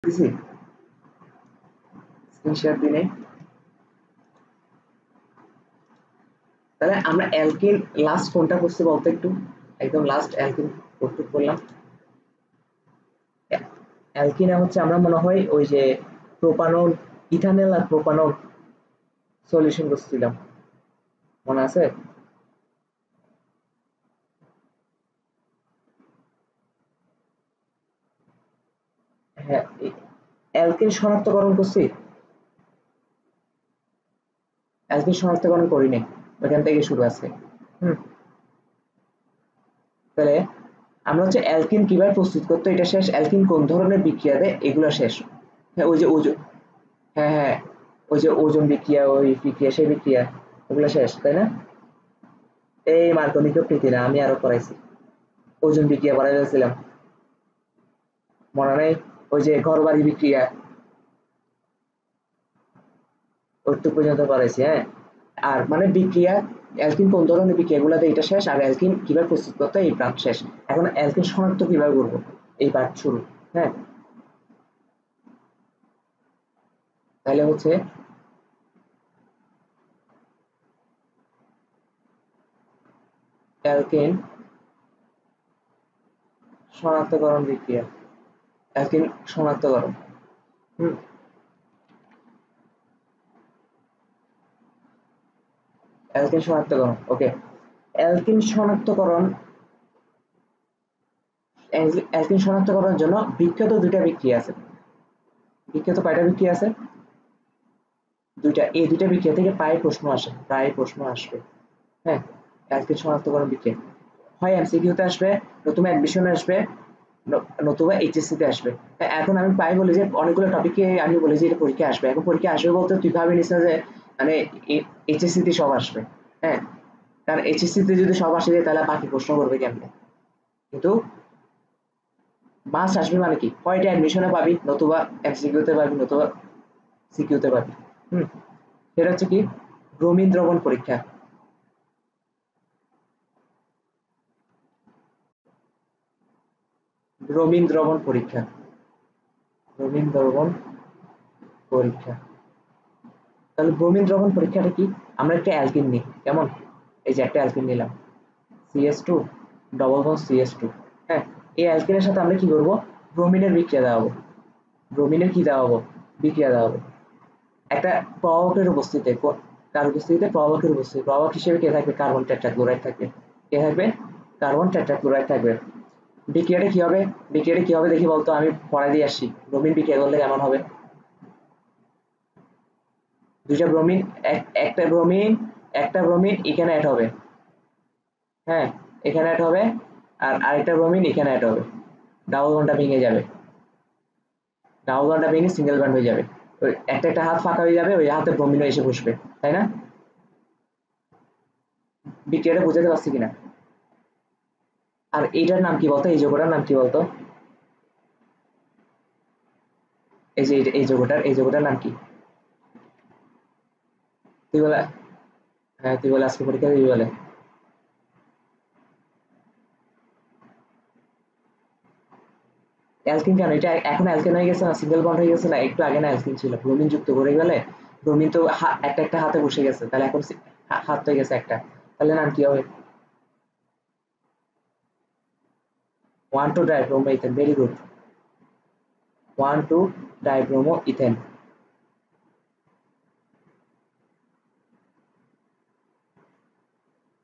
দিছি স্ক্রিনশট দিনে। তাহলে আমরা অ্যালকিন লাস্ট কোনটা করছি বলতো একটু, একদম লাস্ট অ্যালকিন প্রস্তুত করলাম। অ্যালকিনে হচ্ছে আমরা মনে হয় ওই যে প্রোপানল, ইথানল আর প্রোপানল সলিউশন করছিলাম, মনে আছে? হ্যাঁ, অ্যালকিন শনাক্তকরণ করছি, অ্যালকিন শনাক্তকরণ করি নাই, ওইখান থেকে শুরু আছে। হুম, তাহলে আমরা হচ্ছে অ্যালকিন কিভাবে প্রস্তুত করতে, এটা শেষ। অ্যালকিন কোন ধরনের বিক্রিয়া দেয় এগুলো শেষ। হ্যাঁ ওই যে ওজন, হ্যাঁ হ্যাঁ, ওই যে ওজন বিক্রিয়া, ওই বিক্রিয়া সেই বিক্রিয়া, ওগুলো শেষ তাই না? এই মার্কনিক প্রীতি না, আমি আরো করাইছি, ওজন বিক্রিয়া করাই ফেলছিলাম, মনে নেই? ওই যে ঘর বাড়ি বিক্রিয়া, ওইটুকু পর্যন্ত করাইছি। হ্যাঁ, আর মানে বিক্রিয়া অ্যালকিন কোন ধরনের বিক্রিয়া গুলাতে এটা শেষ, আর অ্যালকিন কিভাবে প্রস্তুত করতে এই পার্ট শেষ। এখন অ্যালকিন শনাক্ত কিভাবে করবো এই পার্ট শুরু। হ্যাঁ, তাহলে হচ্ছে অ্যালকিন শনাক্তকরণ বিক্রিয়া, অ্যালকিন শনাক্তকরণ। হুম, অ্যালকিন শনাক্তকরণ, ওকে। অ্যালকিন শনাক্তকরণ, অ্যালকিন শনাক্তকরণের জন্য বিখ্যাত দুইটা বিক্রিয়া আছে। বিখ্যাত কয়টা বিক্রিয়া আছে? দুইটা। এই দুইটা বিক্রিয়া থেকে প্রায় প্রশ্ন আসে, প্রায় প্রশ্ন আসবে। হ্যাঁ, অ্যালকিন শনাক্তকরণ বিক্রিয়া হয় এমসিকিউতে আসবে, নতুবা অ্যাডমিশনে আসবে, নতুবা এইচএসসি তে আসবে। এখন আমি প্রায় বলি যে অনেকগুলো টপিকে আমি বলি যে এটা পরীক্ষা আসবে। এখন পরীক্ষা আসবে বলতে তুই ভাবি নিস না যে মানে এইচএসসি তে সব আসবে। হ্যাঁ, কারণ এইচএসসি তে যদি সব আসে যায় তাহলে বাকি প্রশ্ন করবে কেমনে? কিন্তু মাস আসবে মানে কি, কয়টা অ্যাডমিশনে পাবি, নতুবা এমসিকিউতে পাবি, নতুবা সিকিউতে পাবি। হুম, সেটা হচ্ছে কি, ব্রোমিন দ্রবণ পরীক্ষা। ব্রোমিন দ্রবণ পরীক্ষা, ব্রোমিন দ্রবণ পরীক্ষা। তাহলে ব্রোমিন দ্রবণ পরীক্ষাটা কি? আমরা একটা অ্যালকিন নিই, কেমন? এই যে একটা অ্যালকিন নিলাম, CS two, double bond CS two. হ্যাঁ, এই অ্যালকিনের সাথে আমরা কি করব, ব্রোমিনের বিক্রিয়া দেওয়াবো। ব্রোমিনের কি দেওয়াবো, বিক্রিয়া দেওয়াবো একটা প্রভাবকের উপস্থিতিতে। কার উপস্থিতিতে? প্রভাবকের উপস্থিতি। প্রভাবক হিসেবে কে থাকবে? কার্বন টেট্রাক্লোরাইড থাকবে। কে থাকবে? কার্বন টেট্রাক্লোরাইড থাকবে। বিক্রিয়াটা কি হবে, বিক্রিয়াটা কি হবে দেখি বলতো, আমি পড়াই দিয়ে আসছি। ব্রোমিন বিক্রিয়া করলে কেমন হবে? দুইটা ব্রোমিন, একটা ব্রোমিন, একটা ব্রোমিন এখানে অ্যাড হবে। হ্যাঁ, এখানে অ্যাড হবে, আর আরেকটা ব্রোমিন এখানে অ্যাড হবে। ডাবল বন্ডটা ভেঙে যাবে, ডাবল বন্ডটা ভেঙে সিঙ্গেল বন্ড হয়ে যাবে। ওই একটা একটা হাত ফাঁকা হয়ে যাবে, ওই হাতে ব্রোমিনও এসে বসবে, তাই না? বিক্রিয়াটা বুঝাতে পারছি কিনা? আর এইটার নাম কি বলতো, এই যৌগটার নাম কি বলতো? এই যে এই যৌগটার, এই যৌগটার নাম কি? তুই বলে। হ্যাঁ তুই বলে, আজকে পরীক্ষা দিবি বলে। অ্যালকিন কেন এটা এখন অ্যালকেন হয়ে গেছে না, সিঙ্গেল বন্ড হয়ে গেছে না? একটু আগে না অ্যালকিন ছিল, ব্রোমিন যুক্ত করে গেলে ব্রোমিন তো একটা একটা হাতে বসে গেছে, তাহলে এখন হাত হয়ে গেছে একটা, তাহলে নাম কি হবে? 1,2-ডাইব্রোমো ইথেন, ভেরি গুড। 1,2-ডাইব্রোমো ইথেন।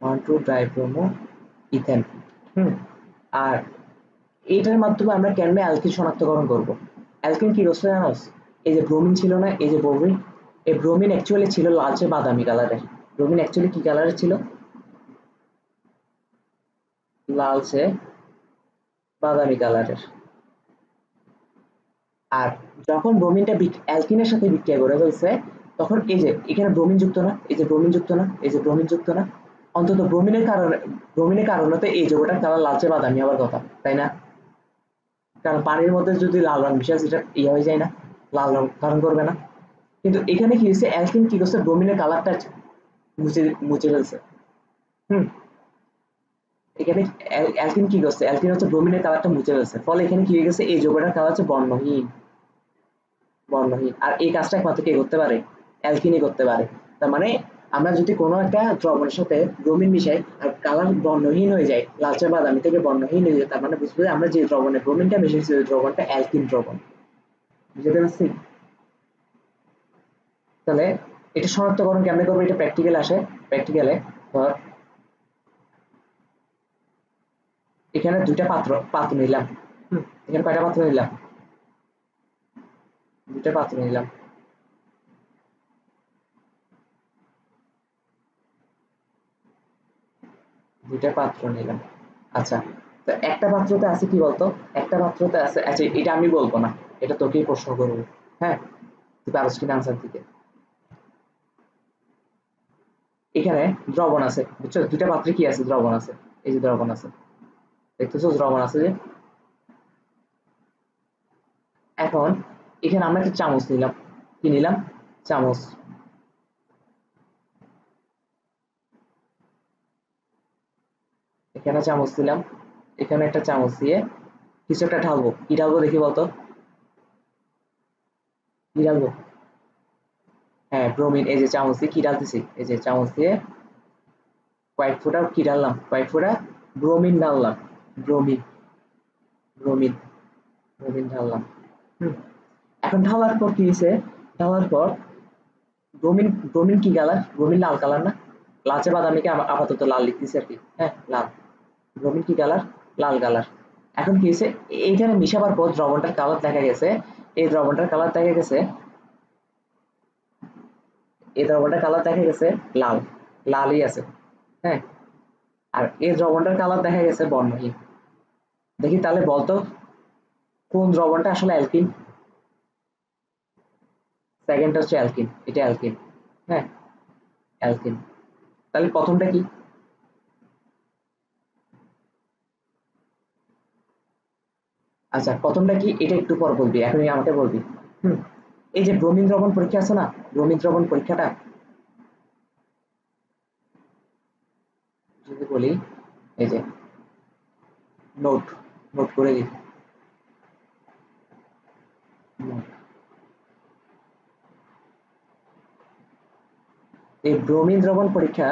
1,2-ডাইব্রোমো ইথেন। হুম, আর এইটার মাধ্যমে আমরা কেমনে অ্যালকিন শনাক্তকরণ করব? অ্যালকিন কি রয়েছে জানোস? এই যে ব্রোমিন ছিল না, এই যে ব্রোমিন, এই ব্রোমিন অ্যাকচুয়ালি ছিল লালচে বাদামি কালারের। ব্রোমিন অ্যাকচুয়ালি কি কালারের ছিল? লালচে বাদামি কালারের। আর যখন ব্রোমিনটা অ্যালকিনের সাথে বিক্রিয়া করে ফেলছে, তখন এই যে এখানে ব্রোমিন যুক্ত না, এই যে ব্রোমিন যুক্ত না, এই যে ব্রোমিন যুক্ত না, অন্তত ব্রোমিনের কারণে, ব্রোমিনের কারণে তো এই যৌগটার কালার লালচে বাদামি হওয়ার কথা, তাই না? কারণ পানির মধ্যে যদি লাল রং মিশে সেটা ইয়ে হয়ে যায় না, লাল রং ধারণ করবে না। কিন্তু এখানে কি হয়েছে, অ্যালকিন কি করছে, ব্রোমিনের কালারটা মুছে মুছে ফেলছে। হুম, এখানে অ্যালকিন কি করছে, অ্যালকিন হচ্ছে ব্রোমিনের কালারটা মুছে ফেলছে, ফলে এখানে কি হয়ে গেছে, এই যৌগটার কালার হচ্ছে বর্ণহীন। বর্ণহীন। আর এই কাজটা একমাত্র কে করতে পারে? অ্যালকিনই করতে পারে। তার মানে আমরা যদি কোনো একটা দ্রবণের সাথে ব্রোমিন মিশাই আর কালার বর্ণহীন হয়ে যায়, লালচে বাদামি থেকে বর্ণহীন হয়ে যায়, তার মানে বুঝবো যে আমরা যে দ্রবণে ব্রোমিনটা মিশিয়েছি ওই দ্রবণটা অ্যালকিন দ্রবণ। বুঝতে পারছি? তাহলে এটা শনাক্তকরণ কেমনে করবো? এটা প্র্যাকটিক্যাল আসে। প্র্যাকটিক্যালে ধর এখানে দুইটা পাত্র নিলাম। এখানে কয়টা পাত্র নিলাম? দুইটা পাত্র নিলাম। দুইটা পাত্র নিলাম। আচ্ছা, তো একটা পাত্রতে আছে কি বলতো? একটা পাত্রতে আছে, আচ্ছা এটা আমি বলবো না, এটা তোকেই প্রশ্ন করবো। হ্যাঁ, তুই পারস কিনা আনসার দিতে। এখানে দ্রবণ আছে, বুঝছো? দুইটা পাত্রে কি আছে? দ্রবণ আছে। এই যে দ্রবণ আছে, দেখতেছো দ্রবণ আছে যে। এখন এখানে আমরা একটা চামচ নিলাম। কি নিলাম? চামচ। এখানে চামচ দিলাম, এখানে একটা চামচ দিয়ে কিছু একটা ঢালবো। কি ঢালবো দেখি বলতো? কি ঢালবো? হ্যাঁ, ব্রোমিন। এই যে চামচ দিয়ে কি ঢালতেছি? এই যে চামচ দিয়ে কয়েক ফোঁটা কি ঢাললাম? কয়েক ফোঁটা ব্রোমিন ঢাললাম। ব্রোমিন, ব্রোমিন, ব্রোমিন ঢাললাম। হুম। এখন ঢালার পর কি হয়েছে? ঢালার পর ব্রোমিন, ব্রোমিন কি কালার? ব্রোমিন লাল কালার না? লালচে বাদামিকে আপাতত লাল লিখতেছি আর কি। হ্যাঁ, লাল। ব্রোমিন কি কালার? লাল কালার। এখন কি হয়েছে? এইখানে মিশাবার পর দ্রবণটার কালার দেখা গেছে, এই দ্রবণটার কালার দেখা গেছে, এই দ্রবণটার কালার দেখা গেছে লাল, লালই আছে। হ্যাঁ, আর এই দ্রবণটার কালার দেখা গেছে বর্ণহীন। দেখি তাহলে বলতো কোন দ্রবণটা আসলে অ্যালকিন? সেকেন্ডটা হচ্ছে অ্যালকিন, এটা অ্যালকিন। হ্যাঁ, অ্যালকিন। তাহলে প্রথমটা কি? আচ্ছা, প্রথমটা কি এটা একটু পর বলবি, এখনই আমাকে বলবি। হুম। এই যে ব্রোমিন দ্রবণ পরীক্ষা আছে না, ব্রোমিন দ্রবণ পরীক্ষাটা যদি বলি, এই যে নোট, নোট করে দিই। এই ব্রোমিন দ্রবণ পরীক্ষা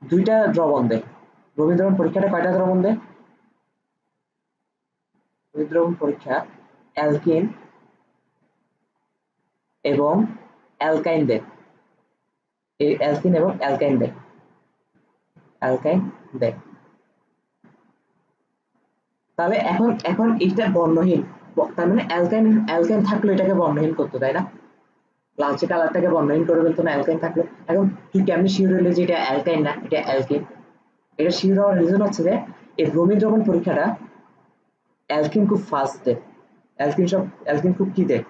দুইটা দ্রবণ দেয়। ব্রোমিন দ্রবণ পরীক্ষাটা কয়টা দ্রবণ দেয়? ব্রোমিন দ্রবণ পরীক্ষা অ্যালকিন এবং অ্যালকাইন দেয়। এই অ্যালকিন এবং অ্যালকাইন দেয়, অ্যালকাইন দেয়। তাহলে এখন এখন এটা বর্ণহীন, তার মানে অ্যালকাইন, অ্যালকাইন থাকলে এটাকে বর্ণহীন করতো, তাই না? লালচে কালারটাকে বর্ণহীন করে ফেলতো না অ্যালকাইন থাকলে? এখন তুই কেমনি শিওর হলে যে এটা অ্যালকাইন না এটা অ্যালকিন? এটা শিওর হওয়ার রিজন হচ্ছে যে এই ব্রোমিন দ্রবণ পরীক্ষাটা অ্যালকিন খুব ফাস্ট দেয়। অ্যালকিন খুব কি দেয়?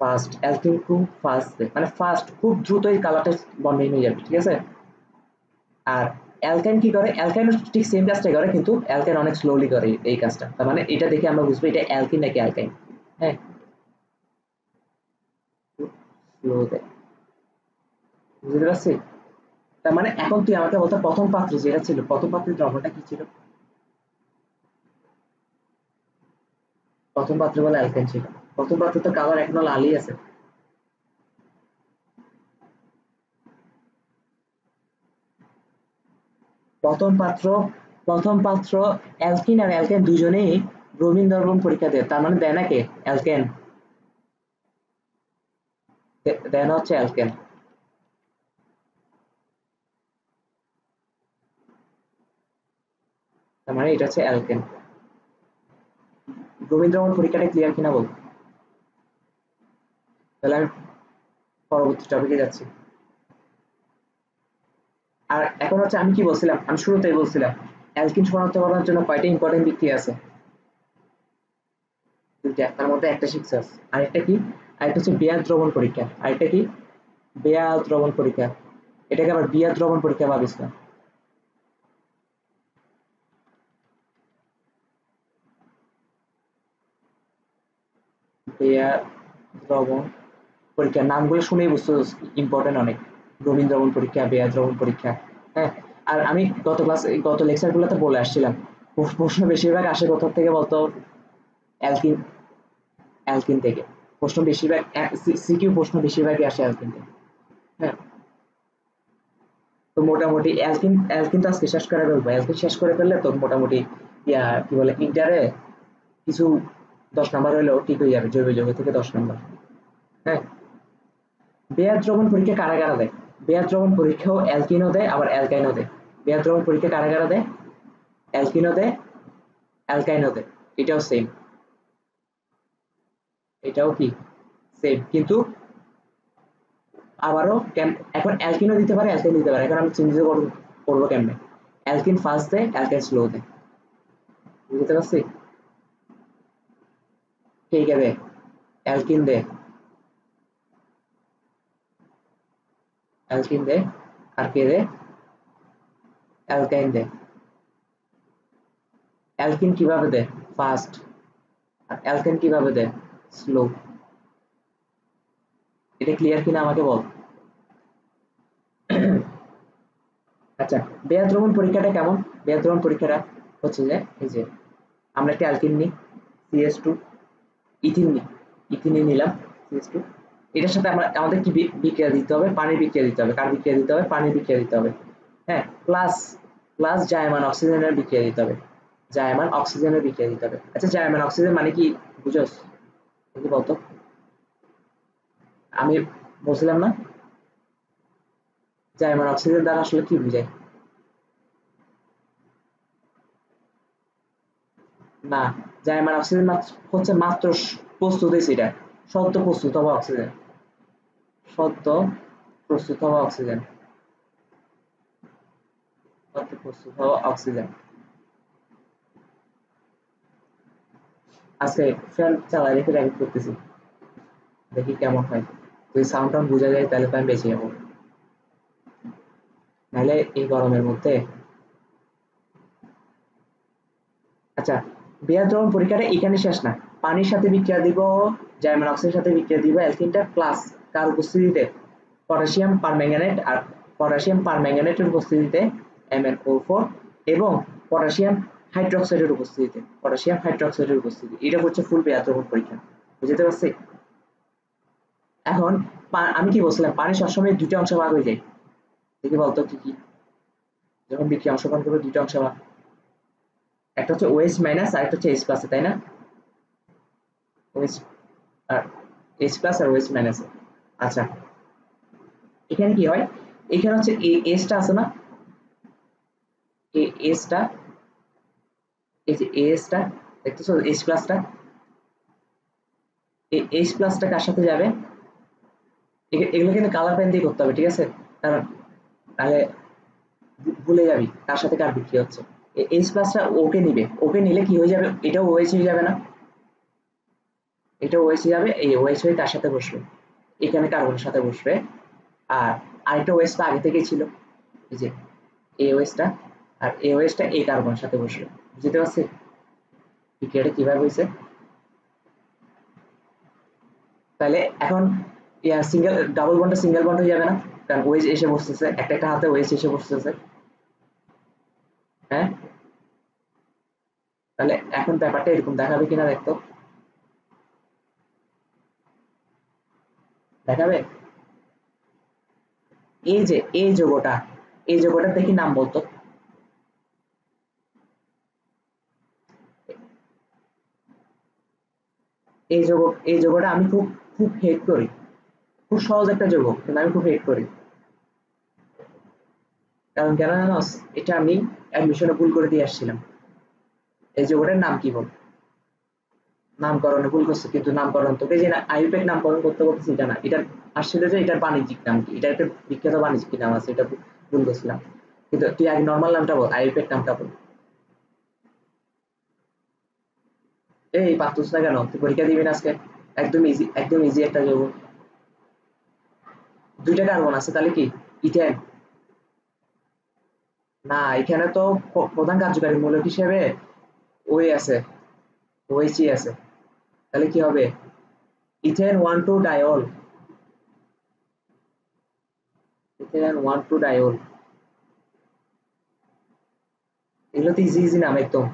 ফাস্ট। অ্যালকিন খুব ফাস্ট দেয়, মানে ফাস্ট, খুব দ্রুত এই কালারটা বর্ণহীন হয়ে যাবে, ঠিক আছে? আর অ্যালকাইন কি করে? অ্যালকাইন ঠিক সেম কাজটাই করে, কিন্তু অ্যালকাইন অনেক স্লোলি করে এই কাজটা। তার মানে এটা দেখে আমরা বুঝবো এটা অ্যালকিন নাকি অ্যালকাইন। হ্যাঁ, স্লো দেয়। বুঝতে পারছি? তার মানে এখন তুই আমাকে বলতো প্রথম পাত্রে যেটা ছিল, প্রথম পাত্রের দ্রবণটা কি ছিল? প্রথম পাত্রে বলে অ্যালকাইন ছিল। প্রথম পাত্রে তো কালার এখনো লালই আছে। প্রথম পাত্র, প্রথম পাত্র অ্যালকিন আর অ্যালকেন দুজনেই ব্রোমিন দ্রবণ পরীক্ষা দেয়, তার মানে দেয় না কে? অ্যালকেন। দেয় না হচ্ছে অ্যালকেন। তার মানে এটা হচ্ছে অ্যালকেন। ব্রোমিন দ্রবণ পরীক্ষাটা ক্লিয়ার কিনা বল? তাহলে আমি পরবর্তী টপিকে যাচ্ছি। আর এখন হচ্ছে আমি কি বলছিলাম? আমি শুরুতেই বলছিলাম অ্যালকিন শনাক্ত করার জন্য কয়টা ইম্পর্টেন্ট বিক্রিয়া আছে? দুইটা, তার মধ্যে একটা শিখছস। আরেকটা কি? আরেকটা হচ্ছে বেয়ার দ্রবণ পরীক্ষা। আরেকটা কি? বেয়ার দ্রবণ পরীক্ষা। এটাকে আবার বিয়ার দ্রবণ পরীক্ষা ভাবিস না। বেয়ার দ্রবণ পরীক্ষার নামগুলো শুনেই বুঝতে ইম্পর্টেন্ট অনেক। ব্রোমিন দ্রবণ পরীক্ষা, বেয়ার দ্রবণ পরীক্ষা। হ্যাঁ, আর আমি গত লেকচার গুলোতে বলে আসছিলাম প্রশ্ন বেশিরভাগ আসে কোথা থেকে বলতো? অ্যালকিন, অ্যালকিন থেকে প্রশ্ন বেশিরভাগ সিকিউ প্রশ্ন বেশিরভাগই আসে অ্যালকিন থেকে। হ্যাঁ, তো মোটামুটি অ্যালকিন তো আজকে শেষ করে ফেলবো। অ্যালকিন শেষ করে ফেললে তো মোটামুটি কি বলে ইন্টারে কিছু 10 নাম্বার হলেও ঠিক হয়ে যাবে, জৈব যৌগ থেকে 10 নাম্বার। হ্যাঁ, বেয়ার দ্রবণ পরীক্ষা কারা কারা দেয়? বেয়ার দ্রবণ পরীক্ষাও অ্যালকিনও দেয় আবার অ্যালকাইনও দেয়। বেয়ার দ্রবণ পরীক্ষা কারা কারা দেয়? অ্যালকিনও দেয়, অ্যালকাইনও দেয়। এটাও সেম, এটাও কি সেম, কিন্তু আবারও এখন অ্যালকিনও দিতে পারে, অ্যালকাইন দিতে পারে। এখন আমি চিহ্নিত করবো কেমনে? অ্যালকিন ফার্স্ট দেয়, অ্যালকাইন স্লো দেয়। বুঝতে পারছি? কে কে দেয়? অ্যালকিন দেয়, অ্যালকিন দেয়। আর কে দেয়? অ্যালকাইন দেয়। অ্যালকিন কিভাবে দেয়? ফাস্ট। আর অ্যালকাইন কিভাবে দেয়? স্লো। এটা ক্লিয়ার কিনা আমাকে বল। আচ্ছা, বেয়ার দ্রবণ পরীক্ষাটা কেমন? বেয়ার দ্রবণ পরীক্ষাটা হচ্ছে যে এই যে আমরা একটা অ্যালকিন নিই, CH2, ইথিন নিই, ইথিনে নিলাম CH2। এটার সাথে আমাদের কি বিক্রিয়া দিতে হবে? পানির বিক্রিয়া দিতে হবে। কার বিক্রিয়া দিতে হবে? পানির বিক্রিয়া দিতে হবে। হ্যাঁ, প্লাস প্লাস জায়মান অক্সিজেনের বিক্রিয়া দিতে হবে। জায়মান অক্সিজেনের বিক্রিয়া দিতে হবে। আচ্ছা, জায়মান অক্সিজেন মানে কি বুঝোস? কি বলতো? আমি বলছিলাম না জায়মান অক্সিজেন দ্বারা আসলে কি বুঝায়? না, জায়মান অক্সিজেন হচ্ছে মাত্র প্রস্তুত সেটা, সদ্য প্রস্তুত হওয়া অক্সিজেন, সদ্য প্রস্তুত হওয়া অক্সিজেন, সদ্য প্রস্তুত হওয়া অক্সিজেন। আজকে ফ্যান চালাই রেখে রেকর্ড করতেছি, দেখি কেমন হয়। যদি সাউন্ড টাউন্ড বোঝা যায় তাহলে তো আমি বেঁচে যাবো, নাহলে এই গরমের মধ্যে। আচ্ছা, বেয়ার দ্রবণ পরীক্ষাটা এখানে শেষ না। পানির সাথে বিক্রিয়া দিব, জার্মান অক্সাইডের সাথে বিক্রিয়া দিব অ্যালকিনটা, প্লাস কার উপস্থিতিতে? Potassium permanganate. আর পটাশিয়াম পারম্যাঙ্গানেটের উপস্থিতিতে MnO4 এবং পটাশিয়াম হাইড্রোক্সাইডের উপস্থিতিতে পটাশিয়াম হাইড্রোক্সাইডের উপস্থিতি। এটা হচ্ছে ফুল বেয়ার দ্রবণ পরীক্ষা। বুঝতে পারছি? এখন আমি কি বলছিলাম, পানি সবসময় দুইটা অংশে ভাগ হয়ে যায়। দেখি বলতো কি কি? যখন বিক্রিয়া অংশগ্রহণ করবে দুইটা অংশে ভাগ, একটা হচ্ছে OH মাইনাস আর একটা হচ্ছে H প্লাস, তাই না? OH আর H প্লাস আর OH মাইনাস। আচ্ছা, এখানে কি হয়? এখানে হচ্ছে এই এসটা আছে না, এই এসটা, এই যে এসটা দেখতেছো, H প্লাসটা, এই H প্লাসটা কার সাথে যাবে? এগুলো কিন্তু কালার পেন দিয়ে করতে হবে, ঠিক আছে? কারণ তাহলে ভুলে যাবি কার সাথে কার বিক্রিয়া হচ্ছে। H প্লাসটা ওকে নিবে, ওকে নিলে কি হয়ে যাবে? এটাও OH হয়ে যাবে না? এটা OH যাবে, এই OH হয়ে তার সাথে বসবে, এখানে কার্বনের সাথে বসবে। আর আরেকটা OH তো আগে থেকেই ছিল, এই যে এই OH টা, আর এই OH টা এই কার্বনের সাথে বসবে। বুঝতে পারছি বিক্রিয়াটা কিভাবে হয়েছে? তাহলে এখন সিঙ্গেল ডাবল বন্ডটা সিঙ্গেল বন্ড হয়ে যাবে না? কারণ OH এসে বসতেছে, একটা একটা হাতে OH এসে বসতেছে। হ্যাঁ, তাহলে এখন ব্যাপারটা এরকম দেখাবে কিনা দেখতো, দেখাবে? এই যে এই যৌগটা, এই যৌগটার দেখি নাম বলতো। এই যৌগ, এই যৌগটা আমি খুব খুব হেট করি। খুব সহজ একটা যৌগ, কিন্তু আমি খুব হেট করি। কারণ কেন জানোস? এটা আমি অ্যাডমিশনে ভুল করে দিয়ে আসছিলাম। এই যৌগটার নাম কি বল? নামকরণে ভুল করছে, কিন্তু নামকরণ তোকে যে আইউপ্যাক নামকরণ করতে বলতেছি এটা না, এটা আসছিল যে এটার বাণিজ্যিক নাম কি, এটা একটা বিখ্যাত বাণিজ্যিক নাম আছে, এটা ভুল করছিলাম। কিন্তু তুই আগে নর্মাল নামটা বল, আইউপ্যাক নামটা বল। এই পারতুস না কেন? তুই পরীক্ষা দিবি না আজকে? একদম ইজি, একদম ইজি একটা যৌগ। দুইটা কার্বন আছে, তাহলে কি? ইথেন। না, এখানে তো প্রধান কার্যকারী মূলক হিসেবে ওই আছে, ওইচই আছে। তাহলে কি হবে? Ethane 1,2 diol, ethane 1,2 diol. এগুলো তো ইজি ইজি নাম একদম।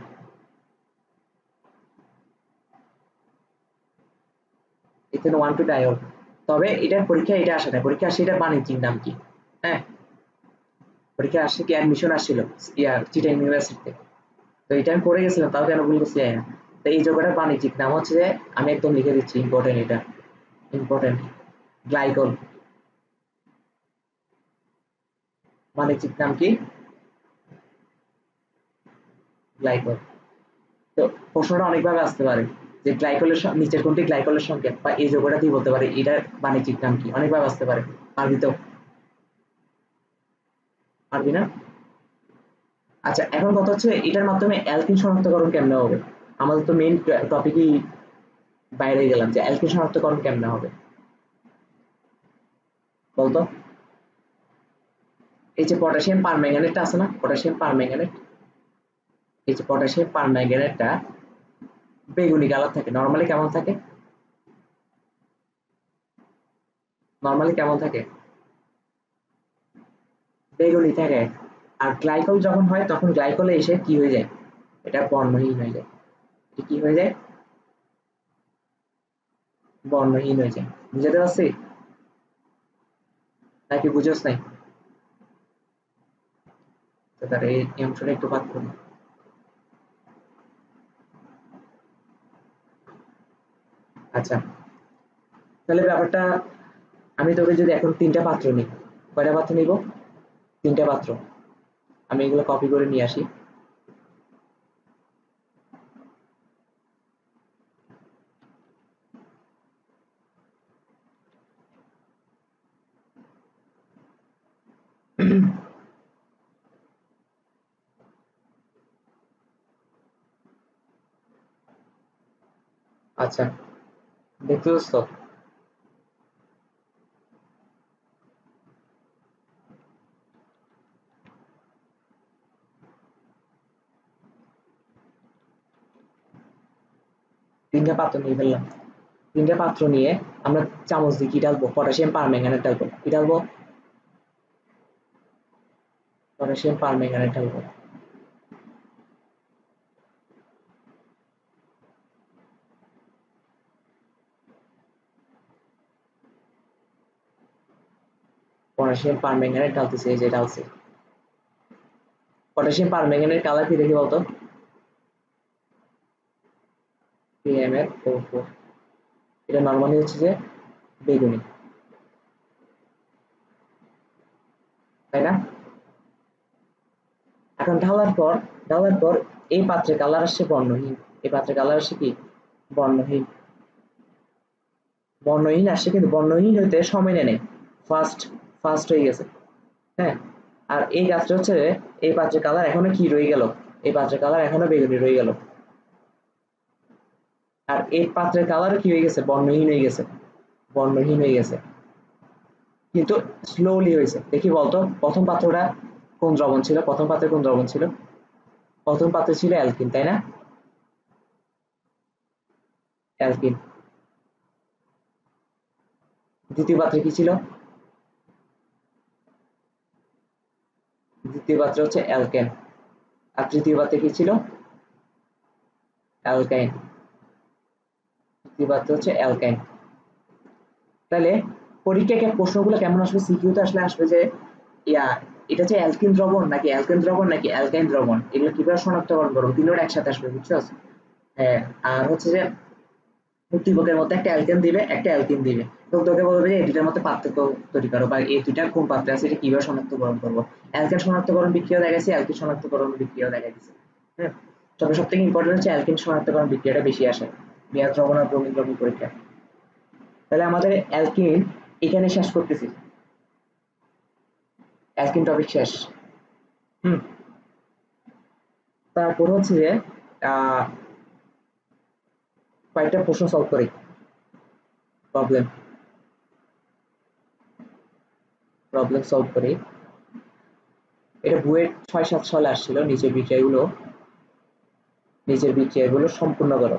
এখানে 1 2 ডায়ল। তবে এটার পরীক্ষা এটা আসে না, পরীক্ষা আসে এটা বাণিজ্যিক নাম কি। হ্যাঁ, পরীক্ষা আসছে কি অ্যাডমিশন আসছিল ইয়ার চিটাং ইউনিভার্সিটিতে। তো এটা আমি পড়ে গেছিলাম, তাও কেন ভুল করছি জানি না। তো এই যোগটার বাণিজ্যিক নাম হচ্ছে যে, আমি একদম লিখে দিচ্ছি, ইম্পর্টেন্ট এটা, ইম্পর্টেন্ট, গ্লাইকল। বাণিজ্যিক নাম কি? গ্লাইকল। তো প্রশ্নটা অনেকভাবে আসতে পারে যে গ্লাইকলের নিচের কোনটি গ্লাইকলের সংকেত, বা এই যোগটা দিয়ে বলতে পারে এটার বাণিজ্যিক নাম কি, অনেকভাবে আসতে পারে। পারবি তো? পারবি না? আচ্ছা, এখন কথা হচ্ছে এটার মাধ্যমে অ্যালকিন শনাক্তকরণ কেমনে হবে। আমাদের তো মেইন টপিকই বাইরে গেলাম, যে অ্যালকিন শনাক্তকরণ কেমনে হবে বলতো। এই যে পটাশিয়াম পারম্যাঙ্গানেটটা আছে না, পটাশিয়াম পারম্যাঙ্গানেট, এই যে পটাশিয়াম পারম্যাঙ্গানেটটা বেগুনি কালার থাকে, নরমালি কেমন থাকে? নরমালি কেমন থাকে? বেগুনি থাকে। আর গ্লাইকল যখন হয় তখন গ্লাইকলে এসে কি হয়ে যায়, এটা বর্ণহীন হয়ে যায়। এটা কি হয়ে যায়? বর্ণহীন হয়ে যায়। বুঝাতে পারছি নাকি বুঝোস নাই? তো তার এই অংশটা একটু বাদ করি। আচ্ছা, তাহলে ব্যাপারটা, আমি তোকে যদি এখন 3টা পাত্র নিই, কয়টা পাত্র নিব? 3টা পাত্র। আমি এগুলো কপি করে নিয়ে আসি। আচ্ছা, দেখতেছিস তো? তিনটা পাত্র নিয়ে ফেললাম। 3টা পাত্র নিয়ে আমরা চামচ দিয়ে কি ঢালবো? পটাশিয়াম পারম্যাঙ্গানেট ঢালবো। কি ঢালবো? পটাশিয়াম পারম্যাঙ্গানেট ঢালবো। পটাশিয়াম পারম্যাঙ্গানেট ঢালতেছি, এই যে ঢালছি। পটাশিয়াম পারম্যাঙ্গানেট কালার কি দেখি বলতো? PMF04। এটা নরমালি হচ্ছে যে বেগুনি, তাই না? এখন ঢালার পর এই পাত্রে কালার আসছে বর্ণহীন, এই পাত্রে কালার আসছে কি? বর্ণহীন। বর্ণহীন আসছে, কিন্তু বর্ণহীন হইতে সময় নেয়। ফার্স্ট ফার্স্ট হয়ে গেছে। হ্যাঁ, আর এই গাছটা হচ্ছে, এই পাত্রের কালার এখনো কি রয়ে গেল, এই পাত্রের কালার এখনো বেগুনি রয়ে গেল। আর এই পাত্রের কালার কি হয়ে গেছে? বর্ণহীন হয়ে গেছে, বর্ণহীন হয়ে গেছে, কিন্তু স্লোলি হয়েছে। দেখি বলতো, প্রথম পাত্রটা কোন দ্রবণ ছিল? প্রথম পাত্রে কোন দ্রবণ ছিল? প্রথম পাত্রে ছিল অ্যালকিন, তাই না? অ্যালকিন। দ্বিতীয় পাত্রে কি ছিল? দ্বিতীয় পাত্রে হচ্ছে অ্যালকেন। আর তৃতীয় পাত্রে কি ছিল? অ্যালকাইন। তৃতীয় পাত্রে হচ্ছে অ্যালকাইন। তাহলে পরীক্ষায় প্রশ্নগুলো কেমন আসবে? সিকিউতে আসলে আসবে যে, ইয়া, এটা হচ্ছে অ্যালকিন দ্রবণ নাকি অ্যালকেন দ্রবণ নাকি অ্যালকাইন দ্রবণ, এগুলো কিভাবে শনাক্তকরণ করবো? তিনটা একসাথে আসবে, বুঝছো? হ্যাঁ। আর হচ্ছে যে উদ্দীপকের মধ্যে একটা অ্যালকেন দিবে, একটা অ্যালকিন দিবে, তো তোকে বলবে যে এই দুটার মধ্যে পার্থক্য তৈরি করো, বা এই দুইটা কোন পাত্রে আছে, এটা কিভাবে শনাক্তকরণ করবো। অ্যালকেন শনাক্তকরণ বিক্রিয়া দেখাইছি, অ্যালকিন শনাক্তকরণ বিক্রিয়া দেখাইছি। হ্যাঁ, তবে সব থেকে ইম্পর্টেন্ট হচ্ছে অ্যালকিন শনাক্তকরণ বিক্রিয়াটা বেশি আসে মেয়াদ দ্রবণ আর ব্রোমিন দ্রবণ পরীক্ষা। তাহলে আমাদের অ্যালকিন এখানে শেষ করতেছি, অ্যালকিন টপিক শেষ। হুম। তারপর হচ্ছে যে আহ কয়েকটা প্রশ্ন সলভ করি, প্রবলেম প্রবলেম সলভ করি। এটা বুয়েট 6-7 সালে আসছিল। নিচের বিক্রিয়াগুলো সম্পূর্ণ করো।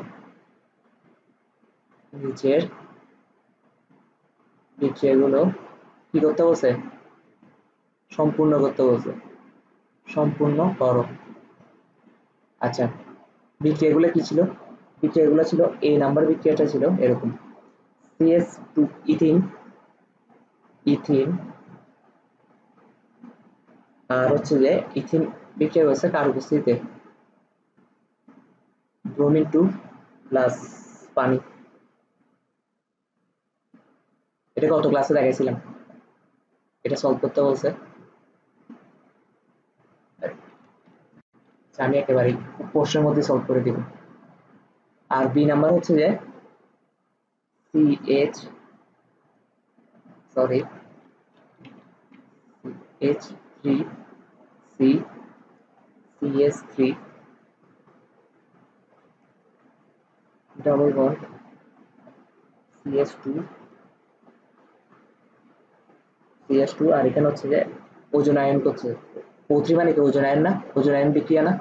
নিচের বিক্রিয়াগুলো কি করতে বলছে? সম্পূর্ণ করতে বলছে। সম্পূর্ণ করো। আচ্ছা, বিক্রিয়াগুলো কি ছিল? বিক্রিয়াগুলো ছিল, এই নাম্বার বিক্রিয়াটা ছিল এরকম, CS2 ইথিন, ইথিন আর হচ্ছে যে ইথিন বিক্রিয়া হচ্ছে কার উপস্থিতিতে, ব্রোমিন 2 প্লাস পানি। এটা কত ক্লাসে দেখাইছিলাম, এটা সলভ করতে বলছে। আমি একেবারে প্রশ্নের মধ্যে সলভ করে দিব। আর বি নাম্বার হচ্ছে যে CH sorry H3 C CS3 double bond CS2 CS2 আর এখানে হচ্ছে যে ওজোন আয়ন করছে। O3 মানে কি ওজোন আয়ন না, ওজোন আয়ন বিক্রিয়া না।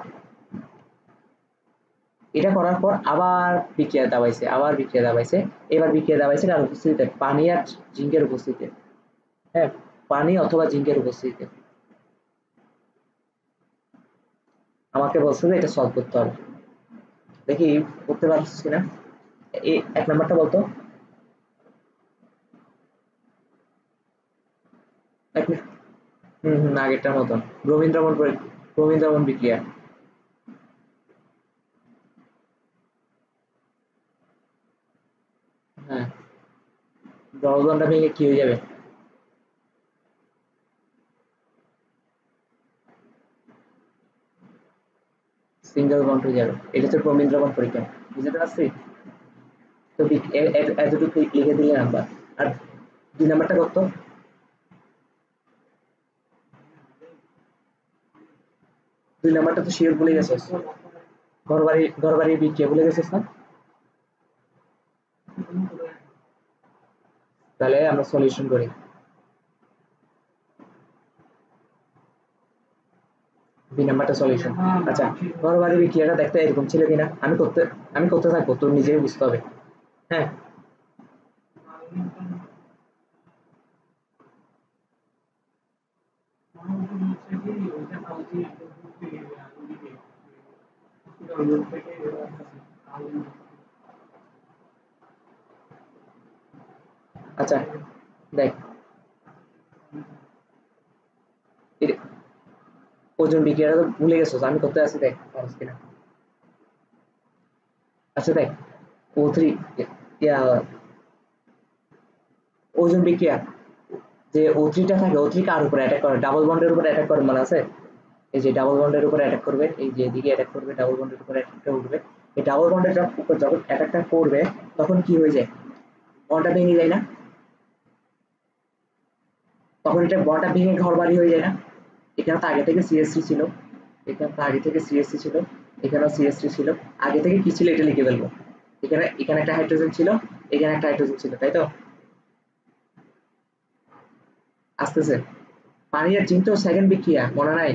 এটা করার পর আবার বিক্রিয়া দাবাইছে, আবার বিক্রিয়া দাবাইছে, এবার বিক্রিয়া দাবাইছে কার উপস্থিতিতে, পানি আর জিঙ্কের উপস্থিতিতে। হ্যাঁ, পানি অথবা জিঙ্কের উপস্থিতিতে। আমাকে বলছে যে এটা সলভ করতে হবে, দেখি করতে পারছিস কিনা। এই এক নাম্বারটা বলতো, আগেরটার মতন ব্রোমিন দ্রবণ বিক্রিয়া। হ্যাঁ, দ্রবণটা ভেঙে কি হয়ে যাবে, সিঙ্গেল বন্ড হয়ে যাবে। এটা হচ্ছে ব্রোমিন দ্রবণ পরীক্ষা, বুঝতে পারছি তো। এতটুকু লিখে দিলে নাম্বার। আর 2 নাম্বারটা কত, 2 নাম্বারটা তো শিওর ভুলে গেছিস, ঘরবাড়ি বিক্রিয়া ভুলে গেছিস না। তাহলে আমরা সলিউশন করি। বি নাম্বারটা সলিউশন। আচ্ছা, ঘরবাড়ি বিক্রিয়াটা দেখতে এরকম ছিল কিনা, আমি করতে থাকবো, তোর নিজেই বুঝতে হবে। হ্যাঁ, আচ্ছা দেখ, ওজন বিক্রিয়াটা তো ভুলে গেছো, আমি করতে আসি, দেখ পারছ কিনা। আচ্ছা দেখ, O3 ওজন বিক্রিয়া যে O3টা থাকে, O3 কার উপরে অ্যাটাক করে, ডাবল বন্ডের উপরে অ্যাটাক করে, মনে আছে। এই যে ডাবল বন্ডের উপরে অ্যাটাক করবে, এই যে এদিকে অ্যাটাক করবে, ডাবল বন্ডের উপরে অ্যাটাকটা উঠবে। এই ডাবল বন্ডের উপর যখন অ্যাটাকটা করবে তখন কি হয়ে যায়, বন্ডটা ভেঙে যায় না, তখন এটা বন্ডটা ভেঙে ঘর বাড়ি হয়ে যায় না। এখানে তো আগে থেকে CH3 ছিল, এখানে তো আগে থেকে CH3 ছিল, এখানেও CH3 ছিল। আগে থেকে কি ছিল এটা লিখে ফেলবো, এখানে এখানে একটা হাইড্রোজেন ছিল, এখানে একটা হাইড্রোজেন ছিল, তাই তো। আসতেছে, পানি আর জিন তো সেকেন্ড বিক্রিয়া, মনে নাই।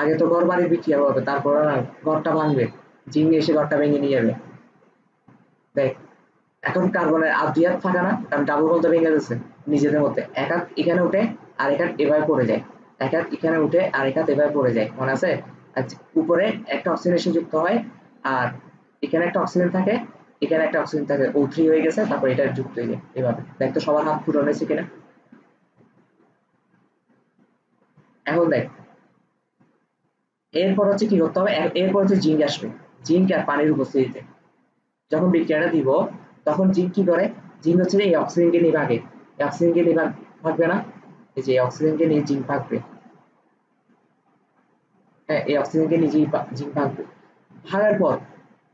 আগে তো ঘর বাড়ি বিক্রিয়া হবে, তারপর না ঘরটা ভাঙবে, জিন এসে ঘরটা ভেঙে নিয়ে যাবে। দেখ, এখন কার্বনের আর দুই হাত ফাঁকা না, কারণ ডাবল বন্ধ ভেঙে যাচ্ছে নিজেদের মধ্যে। এক হাত এখানে উঠে আর এক হাত এভাবে পড়ে যায়, এক হাত এখানে উঠে আর এক হাত এভাবে পড়ে যায়, মনে আছে। আর উপরে একটা অক্সিজেন এসে যুক্ত হয়, আর এখানে একটা অক্সিজেন থাকে, এখানে একটা অক্সিজেন থাকে, O3 হয়ে গেছে, তারপর এটা যুক্ত হয়ে যায় এভাবে। দেখ তো সবার হাত ফুটানো হয়েছে কিনা। এখন দেখ, এরপর হচ্ছে কি করতে হবে, এরপর হচ্ছে জিঙ্ক আসবে, জিঙ্ক আর পানির উপস্থিতিতে যখন বিক্রিয়াটা দিব, তখন জিঙ্ক কি করে, জিঙ্ক হচ্ছে এই অক্সিজেনকে নিয়ে ভাগে, এই অক্সিজেনকে নিয়ে ভাগবে না, এই যে অক্সিজেনকে নিয়ে জিঙ্ক ভাগবে। হ্যাঁ, এই অক্সিজেনকে নিয়ে জিঙ্ক ভাগবে, ভাগার পর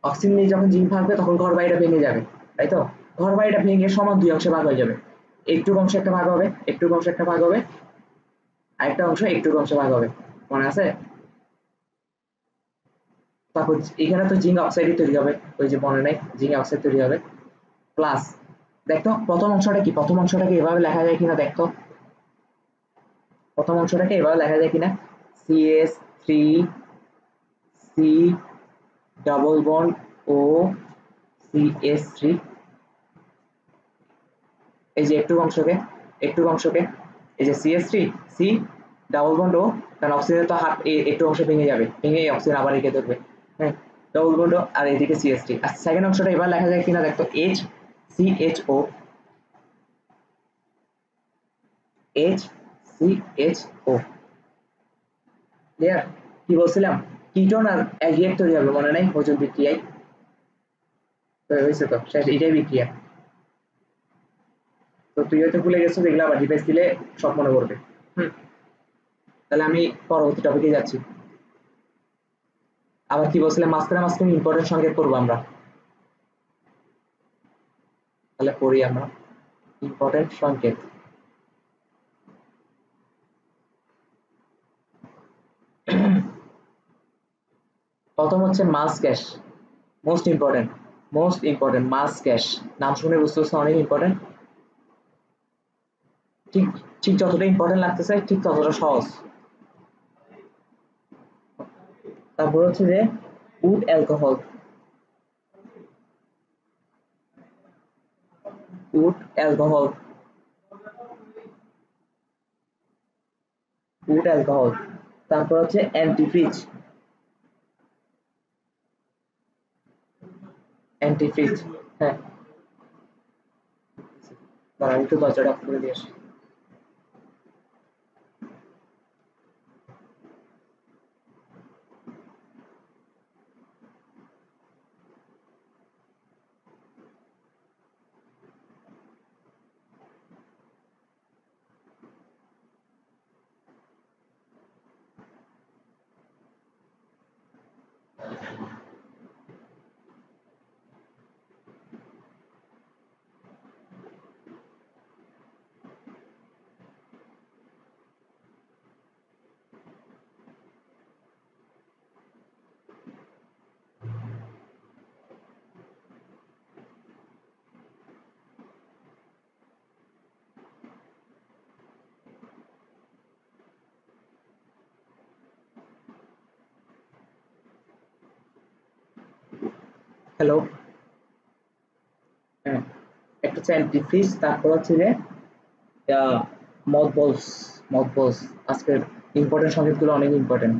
অক্সিজেন নিয়ে যখন জিঙ্ক ভাগবে তখন ঘর বাড়িটা ভেঙে যাবে, তাই তো। ঘর বাড়িটা ভেঙে সমান দুই অংশে ভাগ হয়ে যাবে, একটু অংশ একটা ভাগ হবে, একটু অংশ একটা ভাগ হবে, আরেকটা অংশ একটু অংশ ভাগ হবে, মনে আছে। তারপর এখানে তো জিঙ্ক অক্সাইড তৈরি হবে, ওই যে মনে নাই, জিঙ্ক অক্সাইড তৈরি হবে। প্লাস দেখতো প্রথম অংশটা কি, প্রথম অংশটাকে এভাবে লেখা যায় কিনা দেখতো, প্রথম অংশটাকে এভাবে লেখা যায় কিনা, CS3 C ডাবল বন্ড ও CS3, এই যে একটু অংশকে এই যে CS3 C ডাবল বন্ড ও, কারণ অক্সিজেন তো হাত একটু অংশ ভেঙে যাবে, ভেঙে অক্সিজেন আবার এঁকে ধরবে। হ্যাঁ, ডাবল বন্ড আর এদিকে CH3। আর সেকেন্ড অংশটা এবার লেখা যায় কিনা দেখতো, CHO HCHO ক্লিয়ার? কি বলছিলাম, কিটোন আর অ্যালডিহাইড তৈরি হবে, মনে নাই? ওজন বিক্রিয়ায় তো হয়েছে, তো এটাই বিক্রিয়া। তো তুই হয়তো ভুলে গেছো, দেখলে আবার ডিভাইস দিলে সব মনে পড়বে। তাহলে আমি পরবর্তী টপিকে যাচ্ছি। আবার কি বলছিলাম, মাঝখানে ইম্পর্টেন্ট সংকেত করবো আমরা। তাহলে পড়ি আমরা ইম্পর্টেন্ট সংকেত। প্রথম হচ্ছে মাস গ্যাস, মোস্ট ইম্পর্টেন্ট মাস গ্যাস। নাম শুনে বুঝতে পারছো অনেক ইম্পর্টেন্ট। ঠিক ঠিক যতটা ইম্পর্টেন্ট লাগতেছে ঠিক ততটা সহজ। তারপর হচ্ছে যে wood alcohol, wood alcohol, wood alcohol. তারপর হচ্ছে অ্যান্টিফ্রিজ, অ্যান্টিফ্রিজ। হ্যাঁ, দাঁড়া আমি একটু দরজাটা অফ করে দিয়ে আসি। হ্যালো। হ্যাঁ, একটা হচ্ছে অ্যান্টিফ্রিজ, তারপর হচ্ছে যে মথবলস। মথবলস আজকের ইম্পর্টেন্ট সংকেতগুলো অনেক ইম্পর্টেন্ট।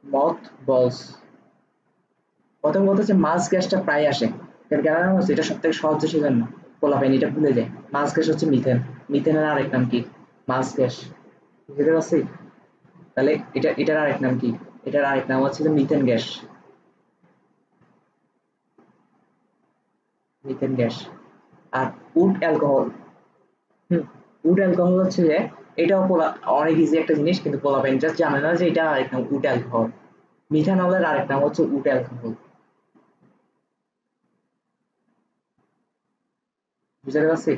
মথবলস। প্রথম কথা হচ্ছে মাছ গ্যাসটা প্রায় আসে, এর কারণ হচ্ছে এটা সব থেকে সহজ, সেজন্য পোলাপাইন এটা ভুলে যায়। মাছ গ্যাস হচ্ছে মিথেন, মিথেনের আরেক নাম কি? মাছ গ্যাস। বুঝতে পারছি? তাহলে এটার আরেক নাম কি? এটার আরেক নাম হচ্ছে যে মিথেন গ্যাস, মিথেন গ্যাস। আর উড অ্যালকোহল, উড অ্যালকোহল হচ্ছে যে এটাও অনেক ইজি একটা জিনিস, কিন্তু পোলাপাইন জাস্ট জানে না যে এটা আরেক নাম উড অ্যালকোহল। মিথানলের আরেক নাম হচ্ছে উড অ্যালকোহল। বুঝতে পারছি?